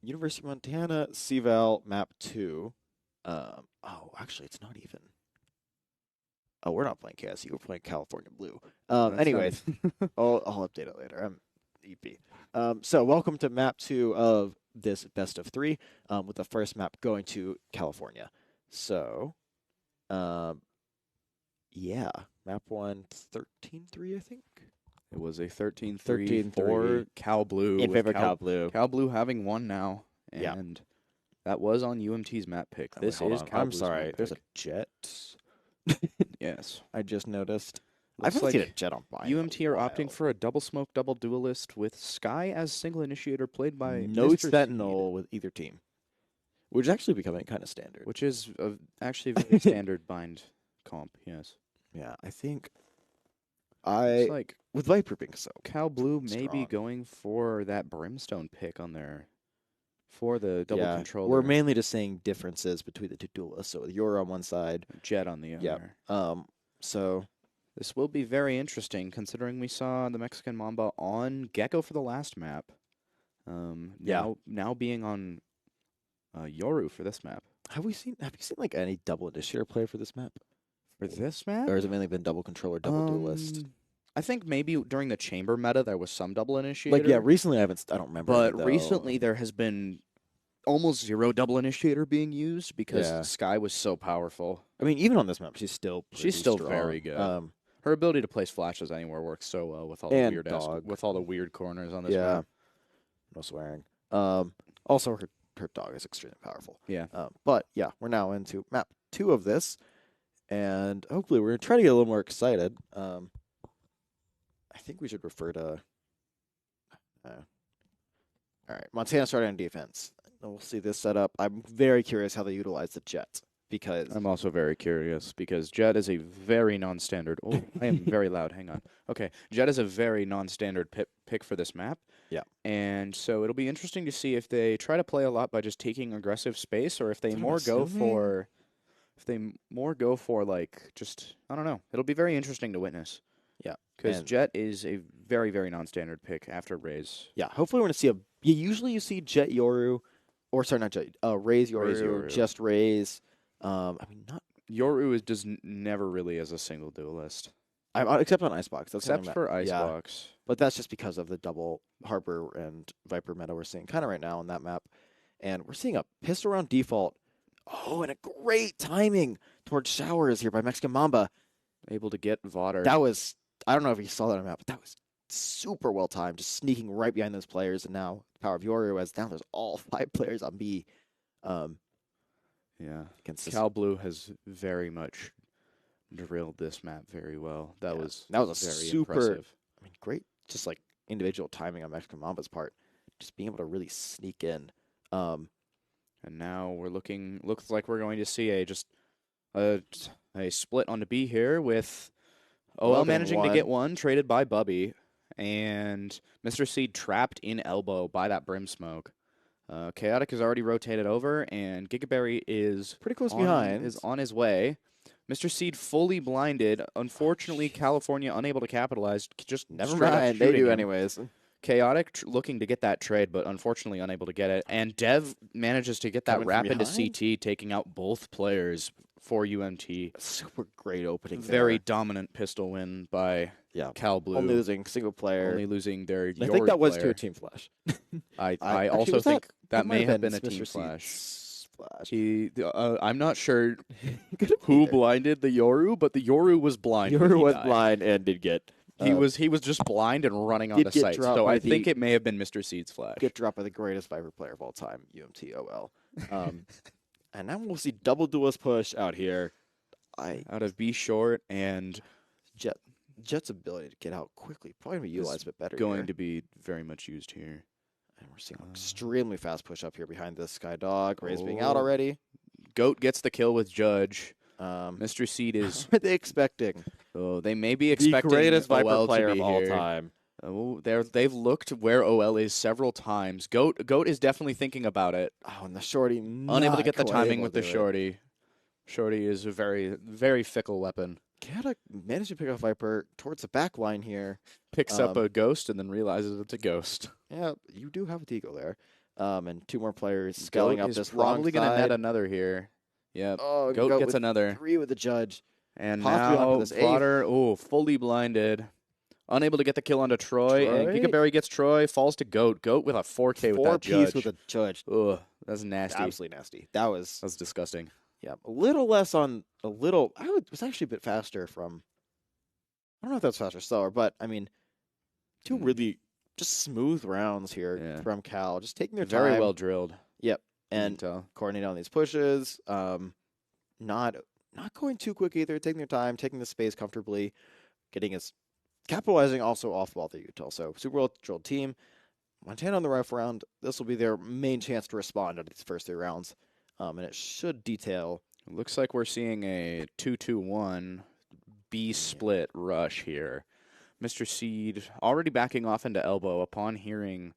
University of Montana CVAL Map 2. Actually, it's not even. Oh, we're not playing KSU. We're playing California Blue. Anyways, I'll update it later. I'm EP. So welcome to Map 2 of this best of 3, with the first map going to California. So, yeah, Map 1, 13-3, I think. It was a 13-3 13-3 for Cal Blue. in favor of Cal Blue. Cal Blue having won now, Yeah. and that was on UMT's map pick. Oh, This wait, is hold on. Cal I'm Blue's sorry. map There's a pick. jet. Yes. I just noticed. I Looks haven't seen a like jet on by in a UMT are opting while. for a double smoke, double duelist with Sky as single initiator played by no Mr. Sentinel with either team, which is actually becoming kind of standard. Seed, which is actually very standard bind comp. Yes. Yeah, I think It's like with Viper being so Cal Blue may be strong. going for that Brimstone pick on there for the double yeah, controller. we're mainly just saying differences between the two duelists. So with Euro on one side, Jet on the other. Yep. So This will be very interesting considering we saw the Mexican Mamba on Gecko for the last map. Yeah. Now being on Yoru for this map. have you seen like any double initiator play for this map, For this map? or has it mainly been double controller, double duelist? I think maybe during the chamber meta there was some double initiator. Like, yeah, recently I don't remember. But any, though. recently there has been almost zero double initiator being used because Yeah. Sky was so powerful. I mean, even on this map, she's still pretty Still strong. very good. Her ability to place flashes anywhere works so well with all And the weird corners on this yeah, map. no swearing. Also her dog is extremely powerful. Yeah. But yeah, we're now into map 2 of this, and hopefully we're gonna try to get a little more excited. I think we should refer to. All right, Montana starting on defense. We'll see this setup. I'm very curious how they utilize the jet, because I'm also very curious because Jet is a very non-standard. Oh, I am very loud. Hang on. Okay, Jet is a very non-standard pick for this map. Yeah. And so it'll be interesting to see if they try to play a lot by just taking aggressive space, or if they That's what I'm more go assuming. for, like just I don't know. It'll be very interesting to witness. Yeah, Because and- Jet is a very very non-standard pick after Raze. yeah, hopefully we're gonna see usually you see Jet Yoru, or sorry, not Jet, Raze Yoru, Yoru. just Raze. I mean, not Yoru does never really as a single duelist, except on Icebox. That's except something for that- yeah. Icebox. But that's just because of the double Harbor and Viper meta we're seeing kind of right now on that map. And we're seeing a pistol round default. Oh, and a great timing towards Showers here by Mexican Mamba. Able to get Vodder. That was, I don't know if you saw that on the map, but that was super well timed, just sneaking right behind those players. And now the power of Yoru, as now there's all 5 players on B. Yeah. Against this, Cal Blue has very much drilled this map very well. That Yeah. was That was a very super- impressive. I mean, great, just like individual timing on Mexican Mamba's part, just being able to really sneak in. And now looks like we're going to see a split on the B here with OL Logan managing to won. get one traded by Bubby, and Mr. Seed trapped in elbow by that Brim Smoke. Chaotic has already rotated over, and Gigaberry is Pretty close behind. Is on his way. Mr. Seed fully blinded. Unfortunately, California unable to capitalize. Just Never straight up mind, they shooting do him. anyways. Chaotic looking to get that trade, but unfortunately unable to get it. And Dev manages to get that Coming from wrap into behind? CT, taking out both players for UMT. Super great opening. Very there. dominant pistol win by Yeah. Cal Blue. Only losing single player. Only losing their I think Yoru that was to player. a team flash. I Actually, also was think that it might may have been a Mr. team Seed's flash. flash. I'm not sure Could have who been blinded the Yoru, but the Yoru was blind. when Yoru he was died. blind and did get. He was just blind and running on did the get site. dropped So by I think the- it may have been Mr. Seed's flash. Get dropped by the greatest Viper player of all time, UMT OL. And now we'll see double duelist push out here. Out of B short and Jet's ability to get out quickly probably gonna be utilized a bit better. going here. to be very much used here. And we're seeing an extremely fast push up here behind this Sky Dog. Ray's being Oh. out already. Goat gets the kill with Judge. Mr. Mr. Seed is. What are they expecting? Oh, they may be The expecting greatest Viper OL player to be of all here. time. Oh, they've looked where OL is several times. Goat is definitely thinking about it. Oh, and the shorty Unable to not get the quite timing able with to the do it. shorty. Shorty is a very, very fickle weapon. Chaotic managed to pick up Viper towards the back line here. Picks up a ghost and then realizes it's a ghost. Yeah, you do have a Deagle there. And 2 more players scaling Goat up is this probably going to net another here. Yep. Oh, Goat gets with another. 3 with the judge. And Possibly on for now this Vaughter, fully blinded. Unable to get the kill onto Troy. And Gigaberry gets Troy, falls to Goat. Goat with a 4K with that judge. 4-piece with a judge. Ugh, that's nasty. Absolutely nasty. That was disgusting. Yeah, a little less on a little. It was actually a bit faster from. I don't know if that's faster or slower, but I mean, 2 really just smooth rounds here from Cal, just taking their time. Very well drilled. Yep, and coordinating on these pushes. Not going too quick either. Taking their time, taking the space comfortably, capitalizing also off ball the util. So super well drilled team. Montana on the rifle round. This will be their main chance to respond out of these first 3 rounds. And it should detail. It looks like we're seeing a 2-2-1 B split rush here. Mr. Seed already backing off into elbow upon hearing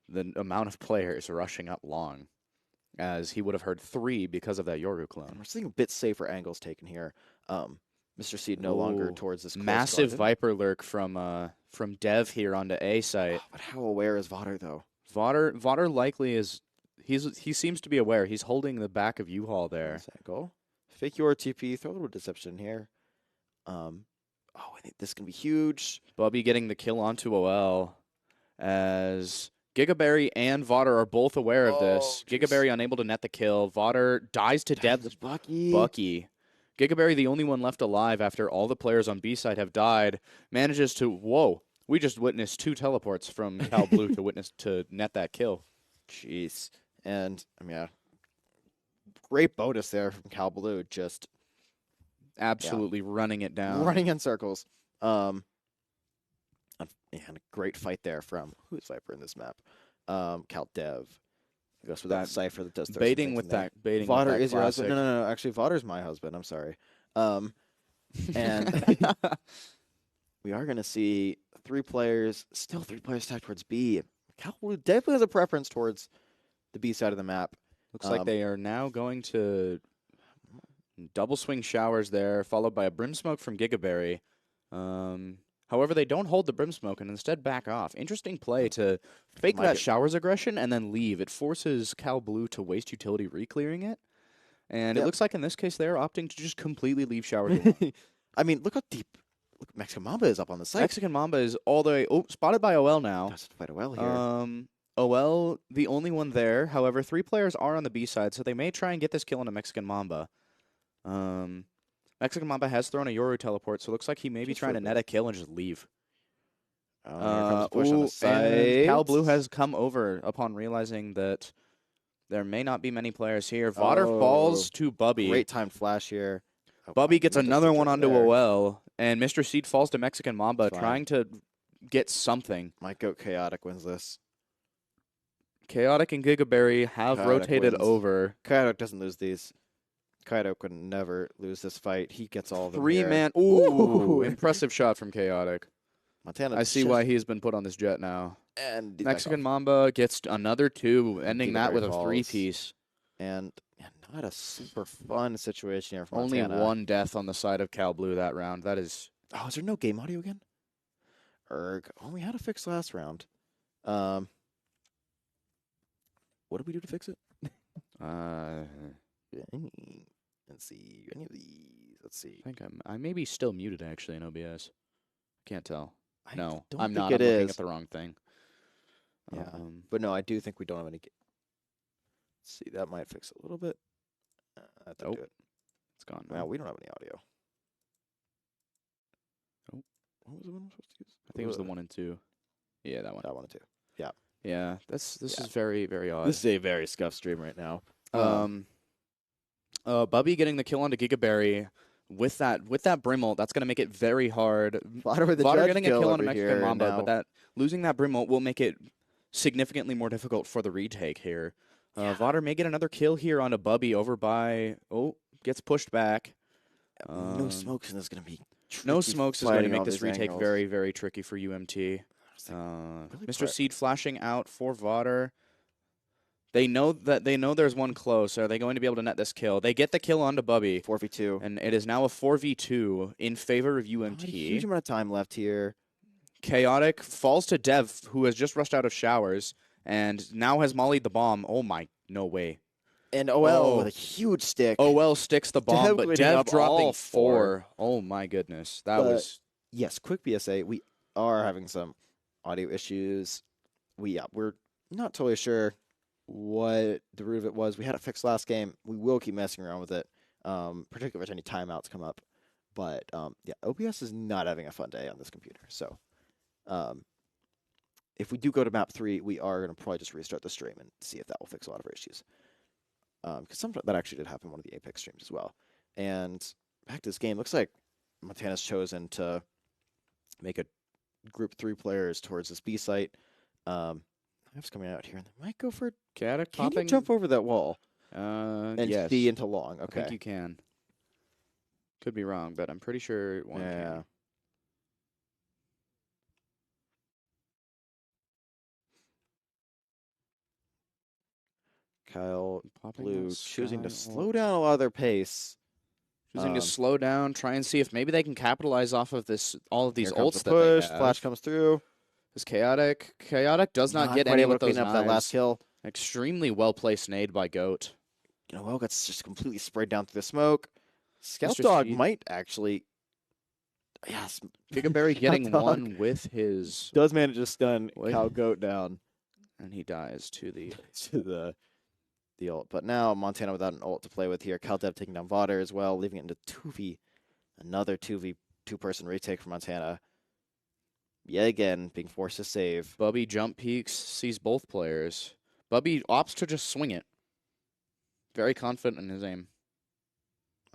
the amount of players rushing up long, as he would have heard 3 because of that Yoru clone. We're seeing a bit safer angles taken here. Mr. Seed no longer towards this massive garden. Viper lurk from Dev here onto A site. Oh, but how aware is Vaughter though? Vaughter likely is. He seems to be aware. He's holding the back of U-Haul there. Angle. Fake your TP. Throw a little deception here. I think this is going to be huge. Bubby getting the kill onto OL as Gigaberry and Vaughter are both aware of this. Geez. Gigaberry unable to net the kill. Vaughter dies to death. Bucky. Gigaberry, the only one left alive after all the players on B side have died, manages to, we just witnessed 2 teleports from Cal Blue to net that kill. Jeez. And, great bonus there from Cal Blue, just absolutely running it down. Running in circles. And a great fight there from, who's Viper in this map? Cal Dev. I guess with that Cypher that does baiting with that. Vaughter is your husband. No. Actually, Vaughter's my husband. I'm sorry. And we are going to see 3 players stacked towards B. Cal Blue definitely has a preference towards the B side of the map. Looks like they are now going to double swing showers there, followed by a Brimsmoke from Gigaberry. However, they don't hold the Brimsmoke and instead back off. Interesting play to fake that showers aggression and then leave. It forces Cal Blue to waste utility re-clearing it. And it looks like in this case they're opting to just completely leave showers alone. I mean, look how deep Mexican Mamba is up on the site. Mexican Mamba is all the way spotted by OL now. Does fight OL here. OL, the only one there. However, 3 players are on the B side, so they may try and get this kill on a Mexican Mamba. Mexican Mamba has thrown a Yoru teleport, so it looks like he may be trying to net a kill and just leave. Here comes push on the side. And Cal Blue has come over upon realizing that there may not be many players here. Vaughter falls to Bubby. Great timed flash here. Bubby gets another one onto OL, and Mr. Seed falls to Mexican Mamba, trying to get something. My goat Chaotic wins this. Chaotic and Gigaberry have rotated over. Chaotic doesn't lose these. Chaotic would never lose this fight. He gets all of them. 3-man. Ooh, impressive shot from Chaotic. Montana. I see why he's been put on this jet now. And Mexican Mamba gets another 2, ending that with a 3-piece. And not a super fun situation here for Only Montana. 1 death on the side of Cal Blue that round. That is. Oh, is there no game audio again? Erg. Oh, we had a fix last round. What did we do to fix it? Let's see. Any of these? Let's see. I think I may be still muted actually in OBS. Can't tell. No, I'm not. I'm looking at the wrong thing. Yeah, but no, I do think we don't have any. Let's see, that might fix it a little bit. That's good. It's gone. Wow, we don't have any audio. Oh, what was the one I'm supposed to use? I think it was the 1 and 2. Yeah, that one. That 1 and 2. Yeah. Yeah, this is very, very odd. This is a very scuffed stream right now. Bubby getting the kill onto Gigaberry with that Brimult, that's going to make it very hard. Vaughter getting a kill on a Mexican Mamba, but that losing that Brimult will make it significantly more difficult for the retake here. Vaughter may get another kill here on a Bubby over by gets pushed back. No smokes, and this is going to be tricky. No smokes is going to make this retake very, very tricky for UMT. Really Mr. Seed flashing out for Vaughter. They know there's one close. Are they going to be able to net this kill? They get the kill onto Bubby. 4v2. And it is now a 4v2 in favor of UMT. Not a huge amount of time left here. Chaotic falls to Dev, who has just rushed out of showers and now has mollied the bomb. Oh my, no way. And OL with a huge stick. OL sticks the bomb, but Dev dropping 4. Oh my goodness. That was... Yes, quick BSA. We are having some audio issues. We're not totally sure what the root of it was. We had it fixed last game. We will keep messing around with it, particularly if any timeouts come up. But yeah, OBS is not having a fun day on this computer. So if we do go to map 3, we are going to probably just restart the stream and see if that will fix a lot of our issues. Because sometimes that actually did happen in one of the Apex streams as well. And back to this game, looks like Montana's chosen to make a group 3 players towards this B site. Knife's coming out here, and they might go for Chaotic Can popping. you jump over that wall? And yes. B into long. Okay. I think you can. Could be wrong, but I'm pretty sure one can. Kyle Popping Blue that choosing to sky slow down a lot of their pace. Choosing to slow down, try and see if maybe they can capitalize off of this, all of these Here comes ults the that push. they have. Flash comes through. This Chaotic does not get quite any able with to those clean up that knives. last kill. Extremely well placed nade by Goat. Well, gets just completely sprayed down through the smoke. Scout Mr. Dog Speed. might actually. Yes. Gigaberry getting Dog one with his... does manage to stun Wait. Cal Goat down And he dies to the... to the ult. But now Montana without an ult to play with here. Caldev taking down Vaughter as well, leaving it into 2v. Another 2v, two-person retake for Montana. Yet again, being forced to save. Bubby jump peeks, sees both players. Bubby opts to just swing it. Very confident in his aim.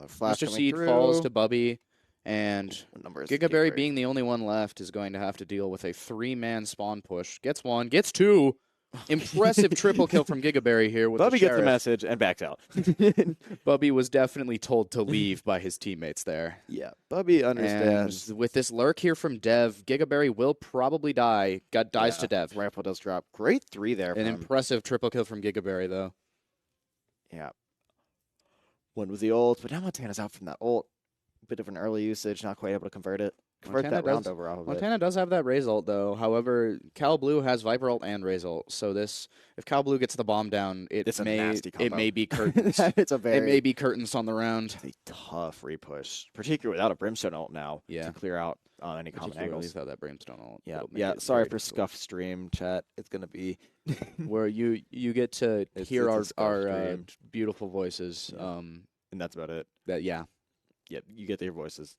Flash Mr. coming Seed through. falls to Bubby, and What number is Gigaberry being the only one left is going to have to deal with a 3-man spawn push. Gets 1, gets 2. Impressive triple kill from Gigaberry here with Bubby the gets the Sheriff. message and backs out. Bubby was definitely told to leave by his teammates there. Yeah, Bubby understands. And with this lurk here from Dev, Gigaberry will probably die. Dies to Dev. Rifle does drop. Great 3 there. An impressive triple kill from Gigaberry, though. Yeah. One was the ult, but now Montana's out from that ult. Bit of an early usage, not quite able to convert it. Convert Montana that round does- over off of it. Montana does have that Raze ult, though. However, Cal Blue has Viper ult and Raze ult. So this, if Cal Blue gets the bomb down, It's a nasty it combo. may be curtains. It's a very It may be curtains on the round. a tough repush, particularly without a Brimstone ult now Yeah. to clear out on any common Particularly angles. without that Brimstone ult. Yeah, it'll make yeah. it Sorry very for difficult. scuff stream chat. It's gonna be Where you get to hear it's a scuff our stream. beautiful voices. Yeah. And that's about it. Yeah. Yep, you get their voices.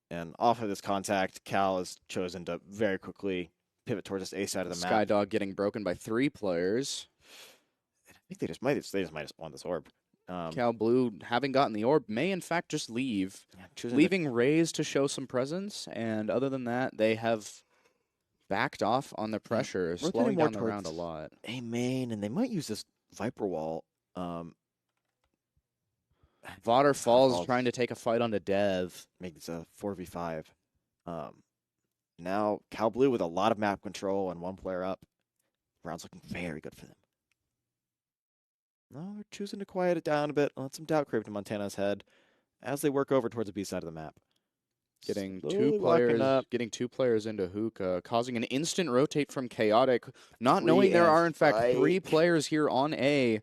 And off of this contact, Cal has chosen to very quickly pivot towards this A side of the map. Skydog getting broken by 3 players. I think they just might want this orb. Cal Blue, having gotten the orb, may in fact just leave. Choosing Leaving Raze to show some presence, and other than that, they have backed off on the pressure, rotating slowing more down the round a towards- lot. A main, and they might use this Viper wall. Vaughter falls, falls. trying to take a fight onto Dev. Make this a 4v5. Now Cal Blue with a lot of map control and 1 player up. Round's looking very good for them. No, they're choosing to quiet it down a bit, let some doubt creep to Montana's head as they work over towards the B side of the map. Getting Slowly 2 locking players, up. getting 2 players into hookah, causing an instant rotate from Chaotic, not 3 knowing there and are in fact spike. 3 players here on A,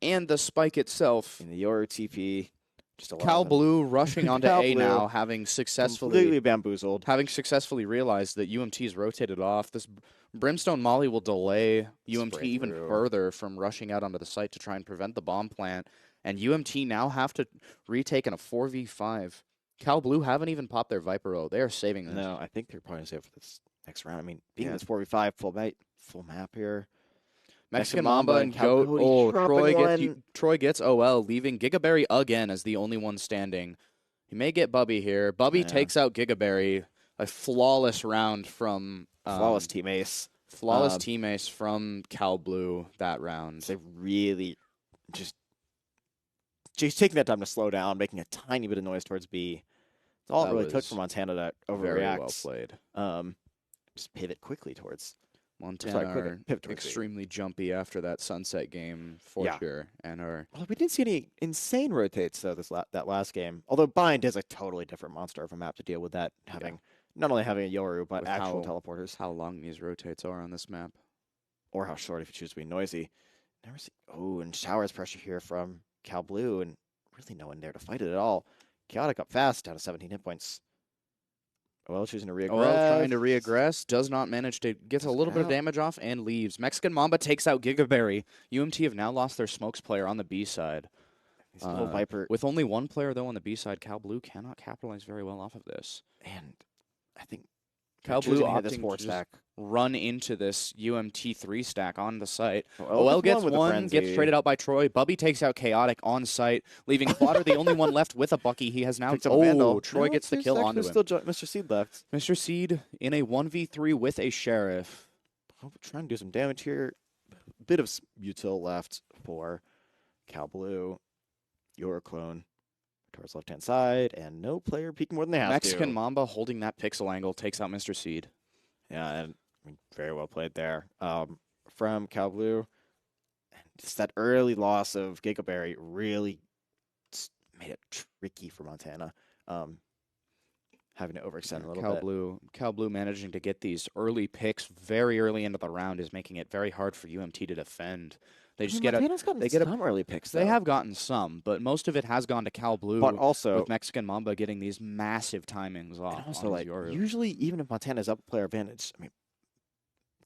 and the spike itself. In the Yoru TP, just Cal 11. Blue rushing onto Cal A Blue now, having successfully completely bamboozled. realized that UMT's rotated off. This Brimstone Molly will delay UMT Spray even through. further from rushing out onto the site to try and prevent the bomb plant. And UMT now have to retake in a 4v5. Cal Blue haven't even popped their Viper ult. They are saving this. No, I think they're probably going to save for this next round. I mean, being Yeah. this 4v5 full map here. Mexican Mamba and Cal Goat. Cody Oh, dropping Troy gets OL, leaving Gigaberry again as the only one standing. He may get Bubby here. Bubby Yeah. takes out Gigaberry. A flawless round from Flawless team ace. Flawless Um, team ace from Cal Blue that round. They really just taking that time to slow down, making a tiny bit of noise towards B. That's all That it really took was for Montana to Very well overreact. played. Just pivot quickly towards Montana are pivot towards B. extremely jumpy after that sunset game for sure, and are. Well, we didn't see any insane rotates though that last game. Although Bind is a totally different monster of a map to deal with that, having not only having a Yoru but With actual teleporters. How long these rotates are on this map, or how short if you choose to be noisy. Never see. Oh, and showers pressure here from Cal Blue, and really no one there to fight it at all. Chaotic up fast, down to 17 hit points. OL choosing to reaggress. OL trying to reaggress, does not manage to get a little bit of damage off and leaves. Mexican Mamba takes out Gigaberry. UMT have now lost their smokes player on the B side. Viper. With only one player, though, on the B side, Cal Blue cannot capitalize very well off of this. And I think Cal Blue opting opting to just run into this UMT 3 stack on the site. OL OL gets with one, gets traded out by Troy. Bubby takes out Chaotic on site, leaving Plotter the only one left with a Bucky. He has now... Troy gets the kill onto him. Still Mr. Seed left. Mr. Seed in a 1v3 with a Sheriff. Trying to do some damage here. Bit of util left for Cal Blue. Your clone towards left-hand side, and no player peeking more than they have Mexican Mamba holding that pixel angle takes out Mr. Seed. Yeah, and very well played there from Cal Blue. And just that early loss of Gigaberry really made it tricky for Montana. Having to overextend a little bit. Cal Blue managing to get these early picks very early into the round is making it very hard for UMT to defend. They just get some early picks. They have gotten some, but most of it has gone to Cal Blue. But also with Mexican Mamba getting these massive timings off. And also, like usually, even if Montana's up player advantage, I mean,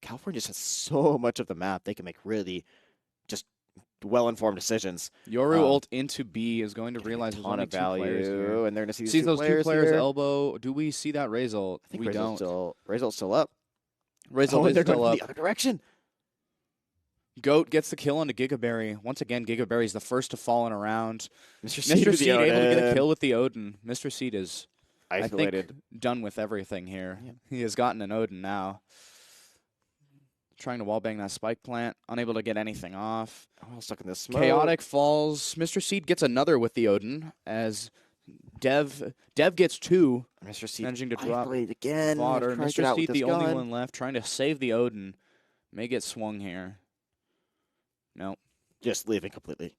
California just has so much of the map they can make really just well-informed decisions. Yoru ult into B is going to realize there's only of value, and they're going to see those two players here. Elbow. Do we see that raise ult? I think we don't. Razel's still up. Razel is still up. The other direction. Goat gets the kill onto Gigaberry. Once again, Gigaberry's the first to fall in a round. Mr. Seed able to get a kill with the Odin. Mr. Seed is isolated. I think, done with everything here. Yeah. He has gotten an Odin now. Trying to wallbang that spike plant. Unable to get anything off. Oh, stuck in this smoke. Chaotic falls. Mr. Seed gets another with the Odin as Dev gets two. Mr. Seed managing to drop again. Fodder. Mr. Seed the only one left. Trying to save the Odin. May get swung here. No. Just leaving completely.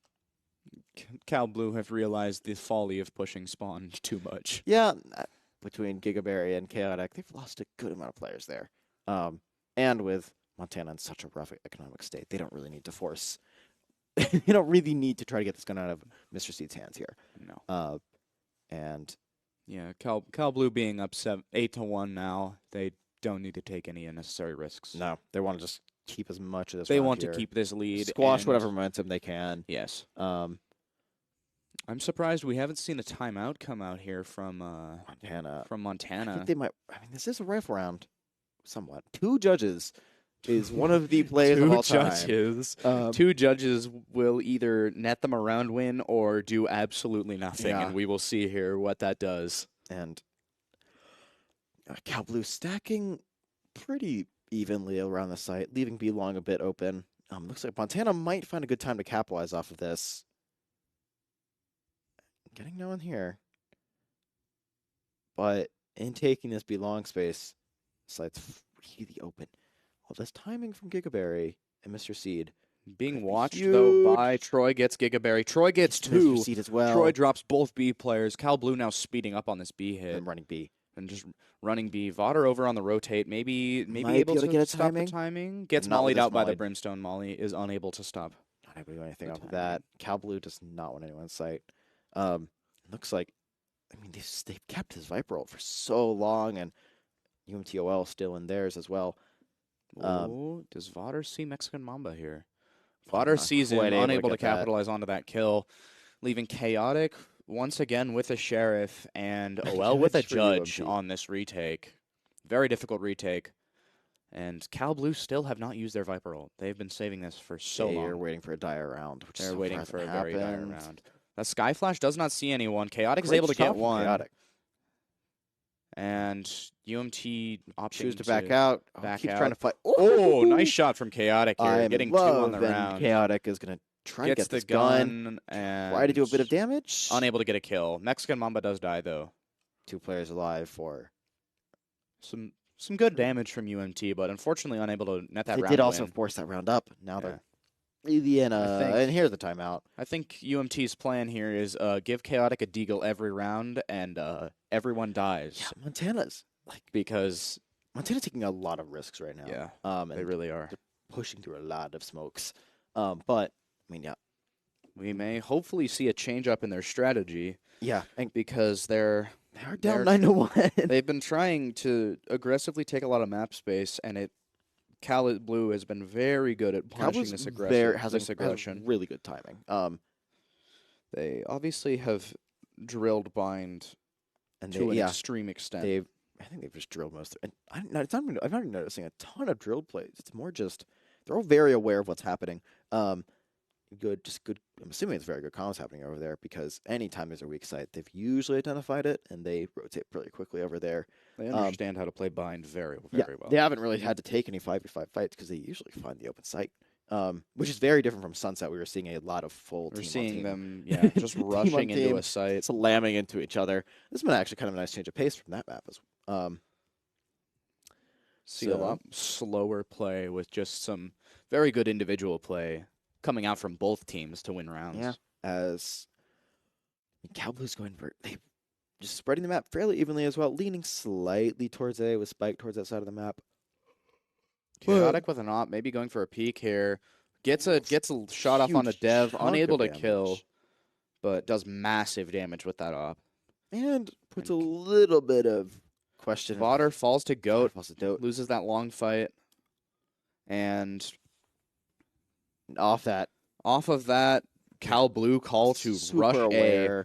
Cal Blue have realized the folly of pushing spawn too much. Yeah, between Gigaberry and Chaotic, they've lost a good amount of players there. And with Montana in such a rough economic state, they don't really need to force. They don't really need to try to get this gun out of Mr. Seed's hands here. No. And yeah, Cal Blue being up 8-1 now, they don't need to take any unnecessary risks. No, they want to just keep as much of this. They want to keep this lead. Squash whatever momentum they can. Yes. I'm surprised we haven't seen a timeout come out here from Montana. I think they might. I mean, this is a rifle round, somewhat. 2 judges is one of the plays of all time. 2 judges will either net them a round win or do absolutely nothing, and we will see here what that does. And Cal Blue stacking pretty evenly around the site, leaving B long a bit open. Looks like Montana might find a good time to capitalize off of this. Getting no one here. But in taking this B long space, site's really open. Well, this timing from Gigaberry and Mr. Seed. Being watched, though, by Troy gets Gigaberry. Troy gets 2. Mr. Seed as well. Troy drops both B players. Cal Blue now speeding up on this B hit. And running B. And just running B. Vodder over on the rotate. Maybe able to get stop the timing. Gets mollied out by the Brimstone Molly. Is unable to stop. Not able to do anything off of that. Cal Blue does not want anyone's sight. Looks like, I mean, they've kept his Viper ult for so long, and UMTOL still in theirs as well. Does Vodder see Mexican Mamba here? Vodder sees him, unable to capitalize onto that kill, leaving Chaotic once again with a Sheriff and OL with a Judge on this retake. Very difficult retake. And Cal Blue still have not used their Viper ult. They've been saving this for so long. They're waiting for a dire round. They're waiting for a very dire round. That Sky Flash does not see anyone. Chaotic is able to get one. Chaotic. And UMT choose to back out. Keep trying to fight. Oh, nice shot from Chaotic here. Getting 2 on the round. Chaotic is going to try to get this gun and try to do a bit of damage. Unable to get a kill. Mexican Mamba does die, though. 2 players alive for some some good damage from UMT, but unfortunately unable to net that They round did also win. force that round up. Now Yeah. they're really in and here's the timeout. I think UMT's plan here is give Chaotic a deagle every round, and everyone dies. Yeah, Montana's because taking a lot of risks right now. Yeah, and they really are. They're pushing through a lot of smokes. But I mean, yeah, we may hopefully see a change up in their strategy. Yeah, and because they are down 9-1. They've been trying to aggressively take a lot of map space, and Cal Blue has been very good at punishing this aggression. Has really good timing. They obviously have drilled bind to an extreme extent. I think they've just drilled most. And I'm not even noticing a ton of drilled plays. It's more just they're all very aware of what's happening. Good. I'm assuming it's very good comms happening over there because anytime there's a weak site, they've usually identified it and they rotate really quickly over there. They understand how to play bind very well. They haven't really had to take any 5v5 fights because they usually find the open site, which is very different from Sunset. We were seeing a lot of full. We're team seeing on team. them, just rushing into a site, slamming into each other. This has been actually kind of a nice change of pace from that map as well. See a lot slower play with just some very good individual play coming out from both teams to win rounds. Yeah, as Cowboys going for they just spreading the map fairly evenly as well, leaning slightly towards A with Spike towards that side of the map. Chaotic with an op, maybe going for a peek here. Gets a shot off on a dev, unable to kill, but does massive damage with that op. And puts a little bit of question. Vodder falls to Goat, loses that long fight, and off of that, Cal Blue call to rush A.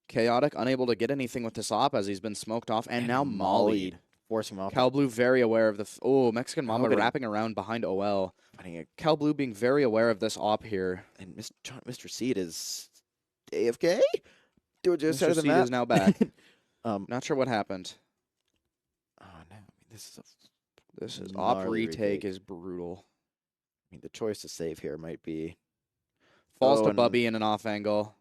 Chaotic unable to get anything with this op as he's been smoked off and now mollied. Forcing him off. Cal Blue very aware of the Mexican Mamba wrapping around behind OL. Cal Blue being very aware of this op here. And Mr. Seed is AFK? Mr. Seed is now back. Not sure what happened. Oh no. This is op retake is brutal. I mean, the choice to save here might be falls to Bubby in an off angle.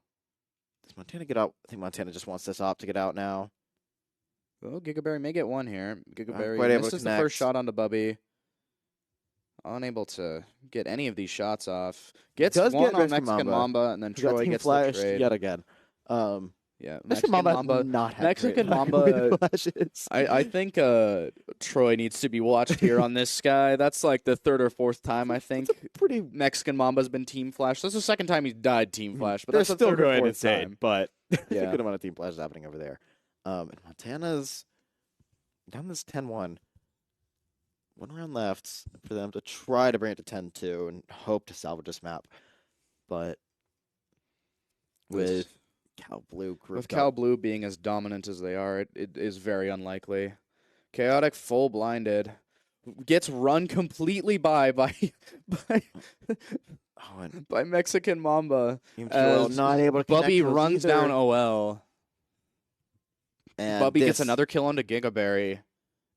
Does Montana get out? I think Montana just wants this op to get out now. Oh, Gigaberry may get one here. Gigaberry misses the connect. first shot onto Bubby. Unable to get any of these shots off. Gets one on Mexican Mamba, and then Troy gets the trade. Yet again. Yeah, Mexican Mamba not Mexican Mamba. I think Troy needs to be watched here on this guy. That's like the third or fourth time I think pretty Mexican Mamba's been team flashed. That's the second time he's died team flashed, but that's the still third or going fourth insane. time. But there's a good amount of team flashes happening over there. And Montana's down this 10-1. 1 round left for them to try to bring it to 10-2 and hope to salvage this map. But with Cal Blue being as dominant as they are, it is very unlikely. Chaotic full blinded. Gets run completely by Mexican Mamba. Not able to Bubby runs down OL. And Bubby gets another kill onto Gigaberry.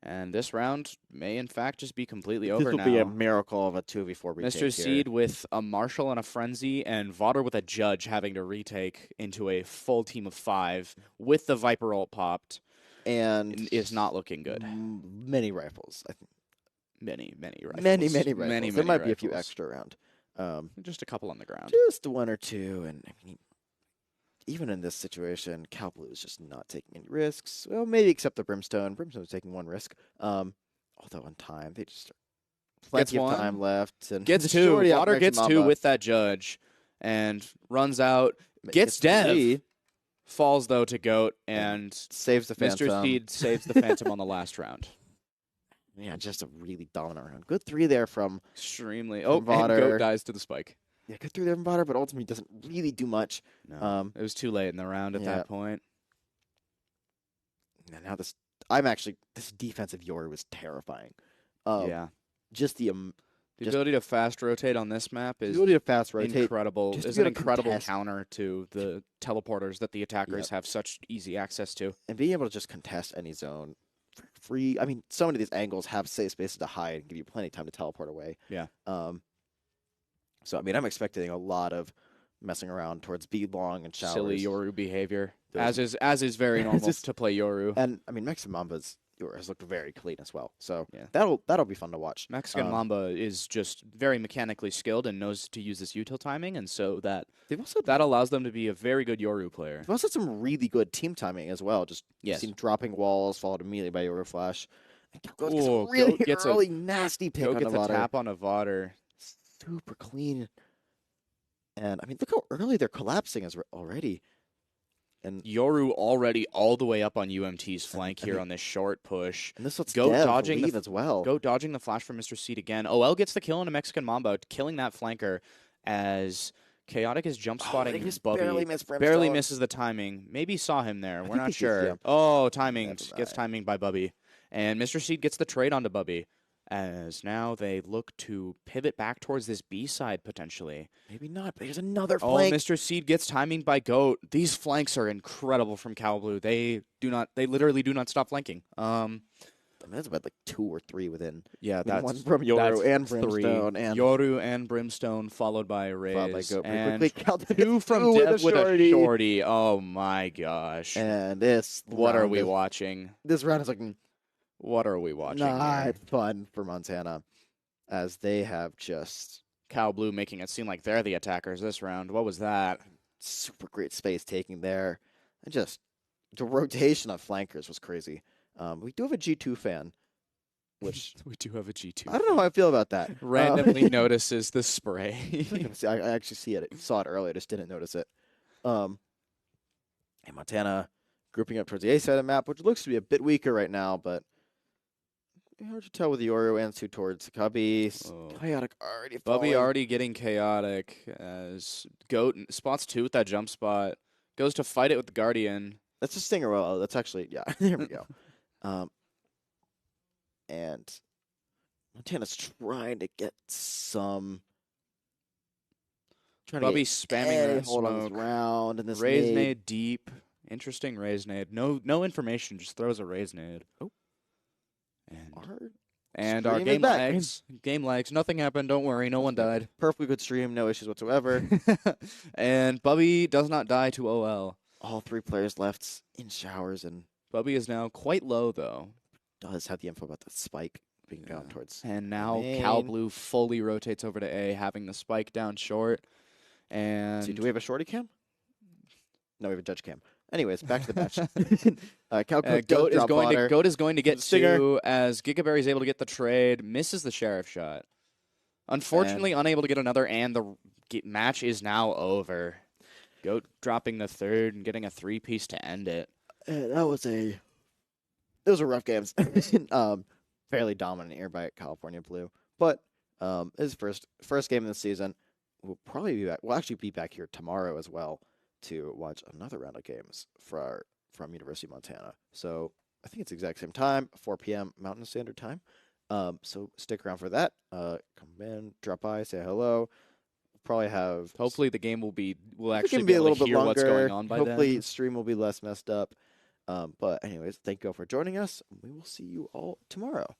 And this round may, in fact, just be completely over now. This will be a miracle of a 2v4 retake Mr. Seed with a Marshall and a Frenzy, and Vodder with a Judge having to retake into a full team of 5 with the Viper ult popped. And is not looking good. Many rifles, I think. Many rifles. Many rifles. There might be a few rifles. extra around. Just a couple on the ground. Just 1 or 2. And I mean, even in this situation, Cal Blue is just not taking any risks. Well, maybe except the Brimstone. Brimstone's taking 1 risk. Although on time, they just plenty of time left. And gets 2. Vodder gets 2 with that Judge. And runs out. Gets Dev. Falls, though, to Goat. And saves the Phantom. Mr. Seed saves the Phantom on the last round. Yeah, just a really dominant round. Good 3 there from extremely. From and Goat dies to the spike. Yeah, good 3 there from Vodder, but ultimately doesn't really do much. No, it was too late in the round at that point. Now this defensive Yoru was terrifying. Just the ability to fast rotate on this map is incredible. It's an incredible counter to the teleporters that the attackers have such easy access to. And being able to just contest any zone for free. I mean, so many of these angles have safe spaces to hide and give you plenty of time to teleport away. Yeah. So, I mean, I'm expecting a lot of messing around towards B long and showers. Silly Yoru behavior, as is very normal to play Yoru. And, I mean, Mexican Mamba's yours looked very clean as well. So Yeah. that'll be fun to watch. Mexican Mamba is just very mechanically skilled and knows to use this util timing, and so that allows them to be a very good Yoru player. They've also had some really good team timing as well. Just seen dropping walls followed immediately by Yoru Flash. Goat gets a really early nasty pick on gets Avatar. a tap on Avatar. Super clean. And I mean, look how early they're collapsing already. And Yoru already all the way up on UMT's flank here on this short push. And this looks Goat dodging as well. Goat dodging the flash from Mr. Seed again. OL gets the kill on a Mexican Mamba, killing that flanker as Chaotic is jump spotting Bubby. Barely misses the timing. Maybe saw him there. We're not sure. Oh, timing. Gets timing by Bubby. And Mr. Seed gets the trade onto Bubby. As now they look to pivot back towards this B side potentially. Maybe not, but here's another flank. Oh, Mr. Seed gets timing by Goat. These flanks are incredible from Cal Blue. They literally do not stop flanking. I mean, that's about like 2 or 3 within. Yeah, that's one from Yoru and Brimstone. And Yoru and Brimstone, followed by Raze. Followed by Goat. And quickly. 2 from Dev with a shorty. Oh my gosh. And this. What are we watching? This round is looking. What are we watching? Not fun for Montana, as they have just Cal Blue making it seem like they're the attackers this round. What was that? Super great space taking there, and just the rotation of flankers was crazy. We do have a G2 fan, which we do have a G2. I don't know how I feel about that. Randomly notices the spray. I actually saw it earlier. Just didn't notice it. And Montana grouping up towards the A side of the map, which looks to be a bit weaker right now, but. Hard to tell with the Yoru and 2 towards Cubby. Chaotic already falling. Bubby already getting chaotic as Goat spots 2 with that jump spot. Goes to fight it with the Guardian. That's a Stinger. Well, that's actually, yeah, there we go. And Montana's trying to get some. Bubby spamming that hold smoke. On this round and this Raze nade deep. Interesting Raze nade. No information, just throws a Raze nade. Oh. And our game lags. Game lags. Nothing happened. Don't worry. No one died. Perfectly good stream. No issues whatsoever. And Bubby does not die to OL. All 3 players left in showers. And Bubby is now quite low, though. Does have the info about that spike being gone towards. And now Cal Blue fully rotates over to A, having the spike down short. And do we have a shorty cam? No, we have a judge cam. Anyways, back to the match. Goat is going to get Stinger 2 as Gigaberry is able to get the trade, misses the Sheriff shot. Unfortunately, unable to get another, and the match is now over. Goat dropping the 3rd and getting a 3-piece to end it. Those were rough games. Fairly dominant here by California Blue, but his first game of the season. We'll probably be back. We'll actually be back here tomorrow as well to watch another round of games from University of Montana. So I think it's the exact same time, 4 p.m. Mountain Standard Time. So stick around for that. Come in, drop by, say hello. We'll probably have. Hopefully the game will actually be a little bit hear longer. What's going on by Hopefully then. stream will be less messed up. But anyways, thank you all for joining us. We will see you all tomorrow.